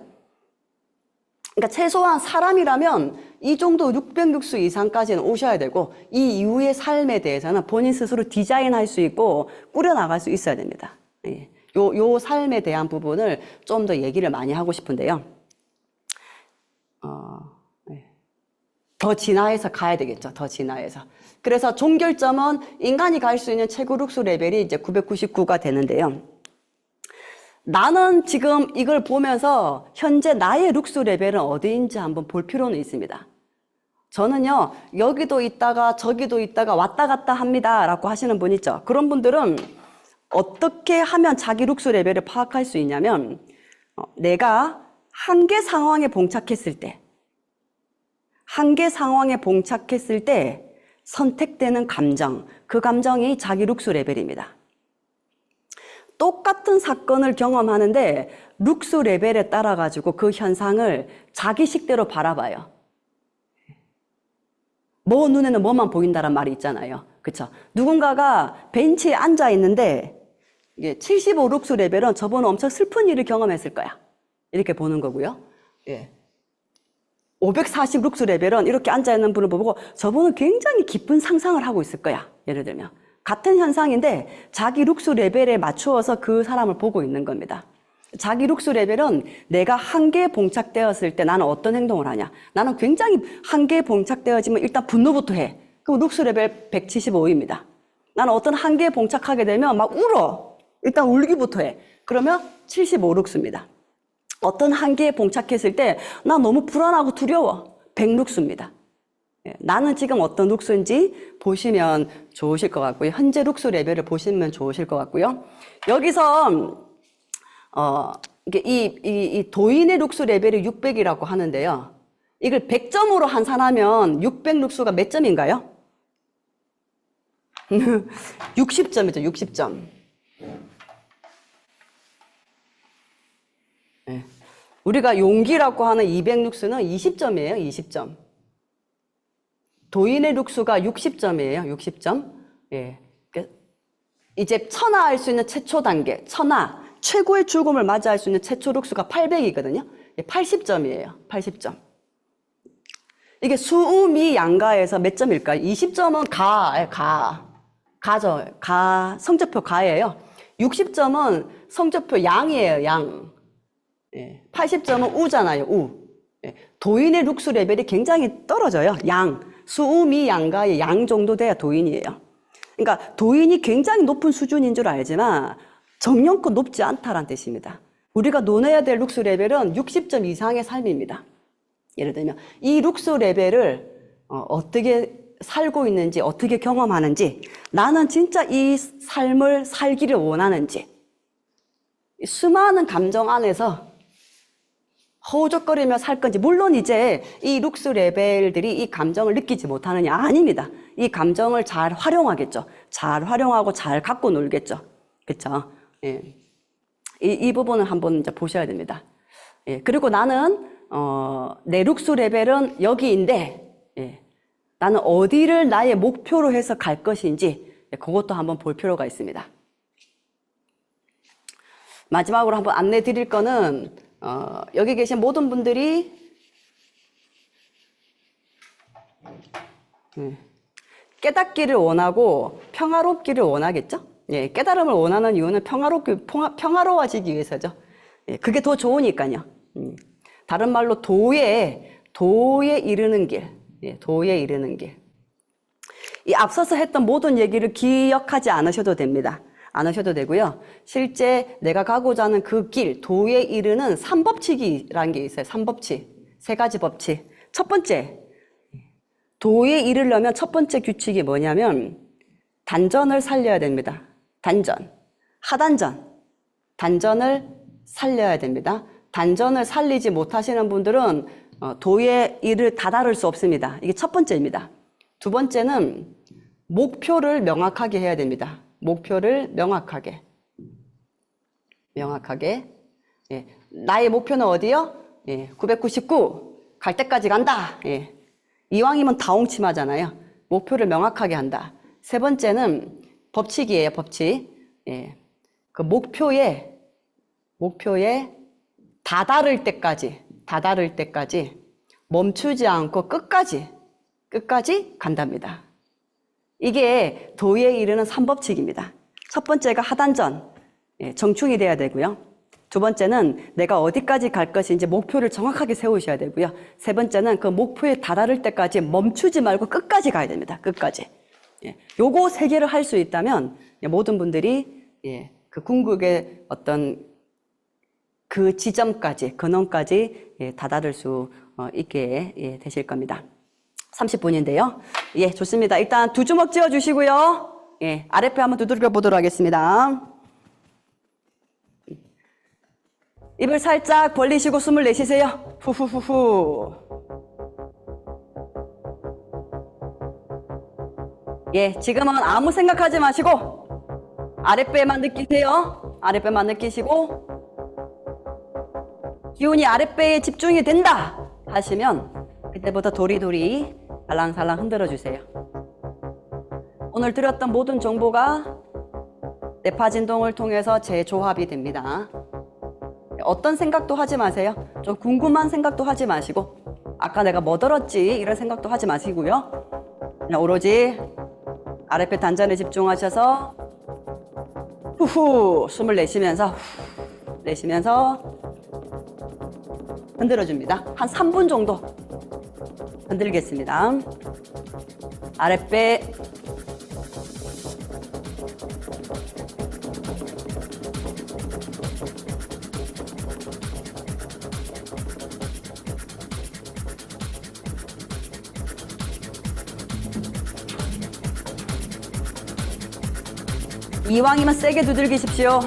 그러니까 최소한 사람이라면 이 정도 600룩수 이상까지는 오셔야 되고 이 이후의 삶에 대해서는 본인 스스로 디자인할 수 있고 꾸려나갈 수 있어야 됩니다. 예. 요 삶에 대한 부분을 좀 더 얘기를 많이 하고 싶은데요. 더 진화해서 가야 되겠죠. 더 진화해서. 그래서 종결점은 인간이 갈 수 있는 최고 룩수 레벨이 이제 999가 되는데요. 나는 지금 이걸 보면서 현재 나의 룩스 레벨은 어디인지 한번 볼 필요는 있습니다. 저는요, 여기도 있다가 저기도 있다가 왔다 갔다 합니다 라고 하시는 분 있죠. 그런 분들은 어떻게 하면 자기 룩스 레벨을 파악할 수 있냐면 내가 한계 상황에 봉착했을 때 선택되는 감정, 그 감정이 자기 룩스 레벨입니다. 똑같은 사건을 경험하는데 룩스 레벨에 따라 가지고 그 현상을 자기 식대로 바라봐요. 뭐 눈에는 뭐만 보인다란 말이 있잖아요. 그쵸? 누군가가 벤치에 앉아 있는데 75 룩스 레벨은 저분은 엄청 슬픈 일을 경험했을 거야. 이렇게 보는 거고요. 예. 540 룩스 레벨은 이렇게 앉아 있는 분을 보고 저분은 굉장히 깊은 상상을 하고 있을 거야. 예를 들면. 같은 현상인데 자기 룩스 레벨에 맞추어서 그 사람을 보고 있는 겁니다. 자기 룩스 레벨은 내가 한계에 봉착되었을 때 나는 어떤 행동을 하냐. 나는 굉장히 한계에 봉착되어지면 일단 분노부터 해. 그럼 룩스 레벨 175입니다. 나는 어떤 한계에 봉착하게 되면 막 울어. 일단 울기부터 해. 그러면 75 룩스입니다. 어떤 한계에 봉착했을 때 나 너무 불안하고 두려워. 100 룩스입니다. 나는 지금 어떤 룩스인지 보시면 좋으실 것 같고요. 현재 룩스 레벨을 보시면 좋으실 것 같고요. 여기서 이 도인의 룩스 레벨이 600이라고 하는데요. 이걸 100점으로 환산하면 600 룩스가 몇 점인가요? 60점이죠. 60점. 네. 우리가 용기라고 하는 200 룩스는 20점이에요. 20점. 도인의 룩수가 60점이에요. 60점. 예. 이제 천하할 수 있는 최초 단계, 천하, 최고의 죽음을 맞이할 수 있는 최초 룩수가 800이거든요. 80점이에요. 80점. 이게 수음이 양가에서 몇 점일까요? 20점은 가죠. 성적표 가예요. 60점은 성적표 양이에요. 양. 예. 80점은 우잖아요. 우. 도인의 룩스 레벨이 굉장히 떨어져요. 수음이 양가의 양 정도 돼야 도인이에요. 그러니까 도인이 굉장히 높은 수준인 줄 알지만 정령껏 높지 않다라는 뜻입니다. 우리가 논해야 될 룩스 레벨은 60점 이상의 삶입니다. 예를 들면 이 룩스 레벨을 어떻게 살고 있는지, 어떻게 경험하는지, 나는 진짜 이 삶을 살기를 원하는지, 수많은 감정 안에서 허우적거리며 살 건지. 물론 이제 이 룩스 레벨들이 이 감정을 느끼지 못하느냐? 아닙니다. 이 감정을 잘 활용하겠죠. 잘 활용하고 잘 갖고 놀겠죠. 그렇죠? 예. 이 부분을 한번 이제 보셔야 됩니다. 예. 그리고 나는 내 룩스 레벨은 여기인데, 예. 나는 어디를 나의 목표로 해서 갈 것인지, 예. 그것도 한번 볼 필요가 있습니다. 마지막으로 한번 안내 드릴 거는 여기 계신 모든 분들이 깨닫기를 원하고 평화롭기를 원하겠죠? 예, 깨달음을 원하는 이유는 평화로워지기 위해서죠. 예, 그게 더 좋으니까요. 다른 말로 도에 이르는 길, 예, 도에 이르는 길. 이 앞서서 했던 모든 얘기를 기억하지 않으셔도 됩니다. 않으셔도 되고요. 실제 내가 가고자 하는 그 길, 도에 이르는 3법칙이라는 게 있어요. 3법칙. 3가지 법칙. 첫 번째, 도에 이르려면 첫 번째 규칙이 뭐냐면 단전을 살려야 됩니다. 단전. 하단전. 단전을 살려야 됩니다. 단전을 살리지 못하시는 분들은 도에 다다를 수 없습니다. 이게 첫 번째입니다. 두 번째는 목표를 명확하게 해야 됩니다. 목표를 명확하게. 예. 나의 목표는 어디요? 예. 999. 갈 때까지 간다. 예. 이왕이면 다홍침하잖아요. 목표를 명확하게 한다. 세 번째는 법칙이에요. 법칙. 예. 그 목표에 다다를 때까지 멈추지 않고 끝까지 간답니다. 이게 도에 이르는 3법칙입니다. 첫 번째가 하단전, 정충이 돼야 되고요. 두 번째는 내가 어디까지 갈 것인지 목표를 정확하게 세우셔야 되고요. 세 번째는 그 목표에 다다를 때까지 멈추지 말고 끝까지 가야 됩니다. 끝까지. 요거 세 개를 할 수 있다면 모든 분들이 그 궁극의 어떤 그 지점까지, 근원까지 다다를 수 있게 되실 겁니다. 30분인데요. 예, 좋습니다. 일단 두 주먹 쥐어 주시고요. 예, 아랫배 한번 두들겨 보도록 하겠습니다. 입을 살짝 벌리시고 숨을 내쉬세요. 후후후후. 예, 지금은 아무 생각하지 마시고 아랫배만 느끼세요. 아랫배만 느끼시고 기운이 아랫배에 집중이 된다 하시면 그때부터 도리도리 살랑살랑 흔들어 주세요. 오늘 드렸던 모든 정보가 뇌파 진동을 통해서 재조합이 됩니다. 어떤 생각도 하지 마세요. 좀 궁금한 생각도 하지 마시고 아까 내가 뭐 들었지 이런 생각도 하지 마시고요. 그냥 오로지 아랫배 단전에 집중하셔서 후후 숨을 내쉬면서 흔들어 줍니다. 한 3분 정도 흔들겠습니다. 아랫배 이왕이면 세게 두들기십시오.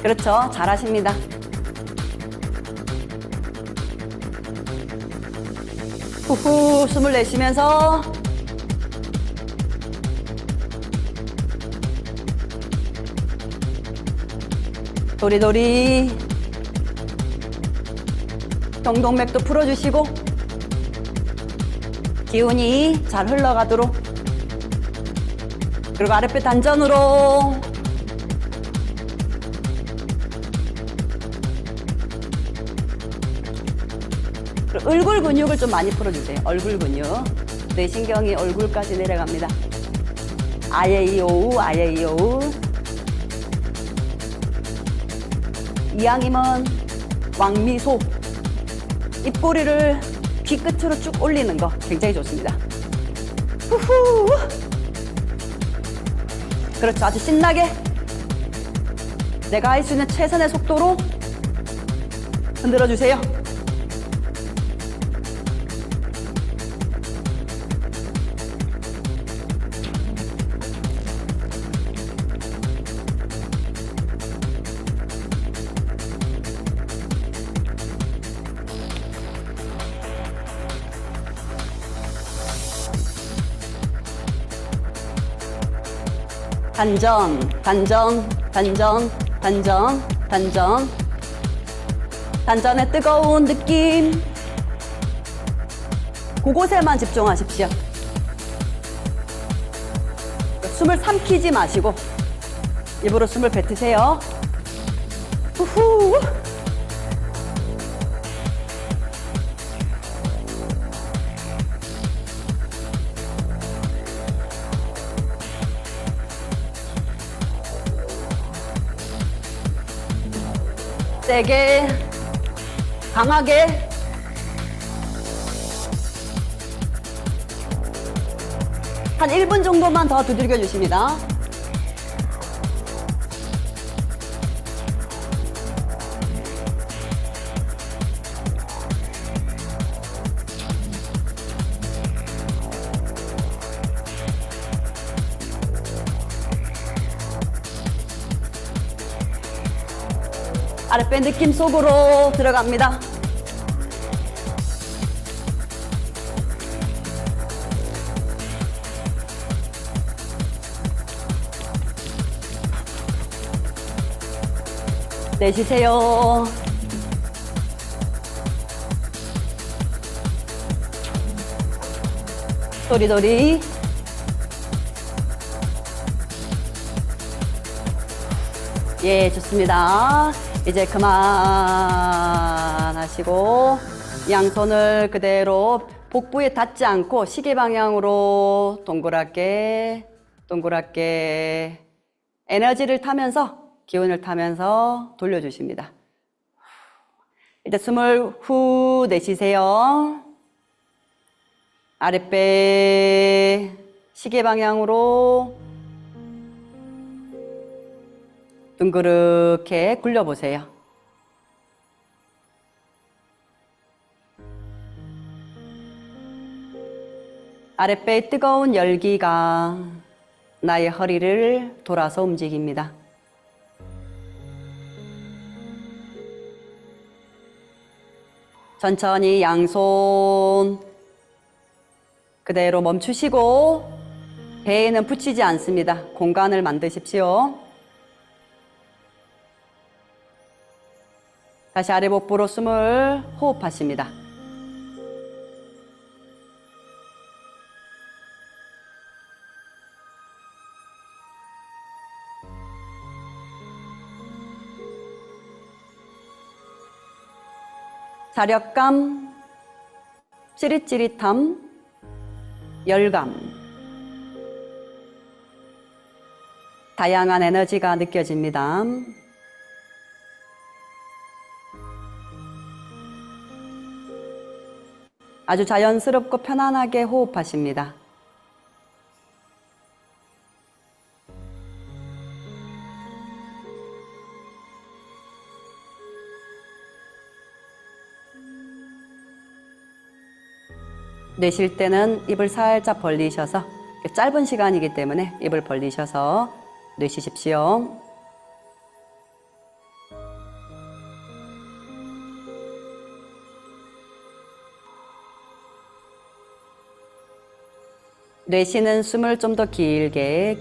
그렇죠. 잘하십니다. 후후 숨을 내쉬면서 도리도리 경동맥도 풀어주시고 기운이 잘 흘러가도록 그리고 아랫배 단전으로 얼굴 근육을 좀 많이 풀어주세요. 얼굴 근육. 뇌신경이 얼굴까지 내려갑니다. 아예 이 오우, 아예 이 오우. 이왕이면 왕미소. 입꼬리를 귀 끝으로 쭉 올리는 거 굉장히 좋습니다. 후후. 그렇죠. 아주 신나게 내가 할 수 있는 최선의 속도로 흔들어 주세요. 단전, 단전, 단전, 단전, 단전. 단전의 뜨거운 느낌. 그곳에만 집중하십시오. 숨을 삼키지 마시고 입으로 숨을 뱉으세요. 후후. 세게, 강하게. 한 1분 정도만 더 두들겨 주십니다. 아랫배 느낌 속으로 들어갑니다. 내쉬세요. 도리도리. 예, 좋습니다. 이제 그만하시고 양손을 그대로 복부에 닿지 않고 시계 방향으로 동그랗게 동그랗게 에너지를 타면서 기운을 타면서 돌려주십니다. 이제 숨을 후 내쉬세요. 아랫배 시계 방향으로 둥그렇게 굴려보세요. 아랫배의 뜨거운 열기가 나의 허리를 돌아서 움직입니다. 천천히 양손 그대로 멈추시고 배에는 붙이지 않습니다. 공간을 만드십시오. 다시 아래 복부로 숨을 호흡하십니다. 자력감, 찌릿찌릿함, 열감, 다양한 에너지가 느껴집니다. 아주 자연스럽고 편안하게 호흡하십니다. 내쉴 때는 입을 살짝 벌리셔서 짧은 시간이기 때문에 입을 벌리셔서 내쉬십시오. 내쉬는 숨을 좀 더 길게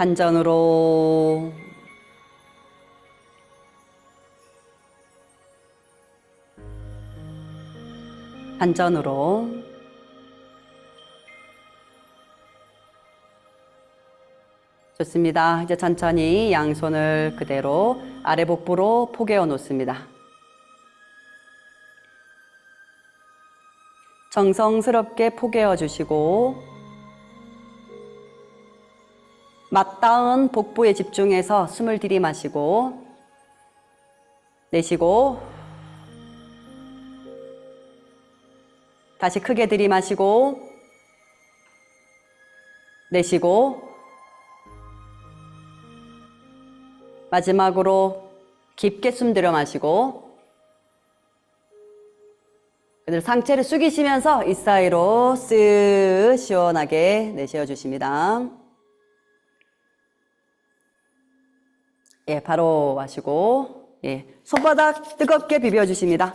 단전으로 좋습니다. 이제 천천히 양손을 그대로 아래 복부로 포개어 놓습니다. 정성스럽게 포개어 주시고 맞닿은 복부에 집중해서 숨을 들이마시고 내쉬고 다시 크게 들이마시고 내쉬고 마지막으로 깊게 숨 들여 마시고 그대로 상체를 숙이시면서 이 사이로 쓱 시원하게 내쉬어 주십니다. 예, 바로 마시고 예, 손바닥 뜨겁게 비벼 주십니다.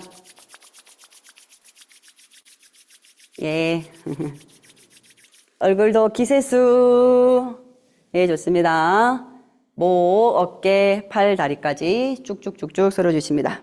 예. 얼굴도 기세수. 예, 좋습니다. 목, 어깨, 팔, 다리까지 쭉쭉쭉쭉 쓸어주십니다.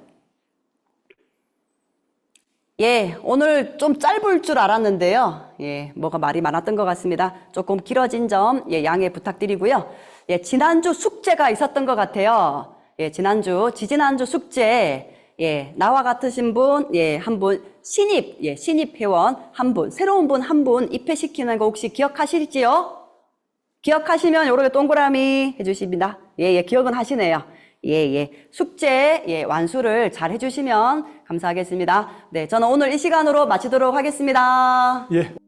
예, 오늘 좀 짧을 줄 알았는데요. 예, 뭐가 말이 많았던 것 같습니다. 조금 길어진 점, 예, 양해 부탁드리고요. 예, 지난주 숙제가 있었던 것 같아요. 예, 지지난주 숙제, 예, 나와 같으신 분, 예, 한 분, 신입 회원 한 분, 새로운 분 한 분 입회시키는 거 혹시 기억하실지요? 기억하시면 요렇게 동그라미 해주십니다. 예, 예, 기억은 하시네요. 예, 예. 숙제, 예, 완수를 잘 해주시면 감사하겠습니다. 네, 저는 오늘 이 시간으로 마치도록 하겠습니다. 예.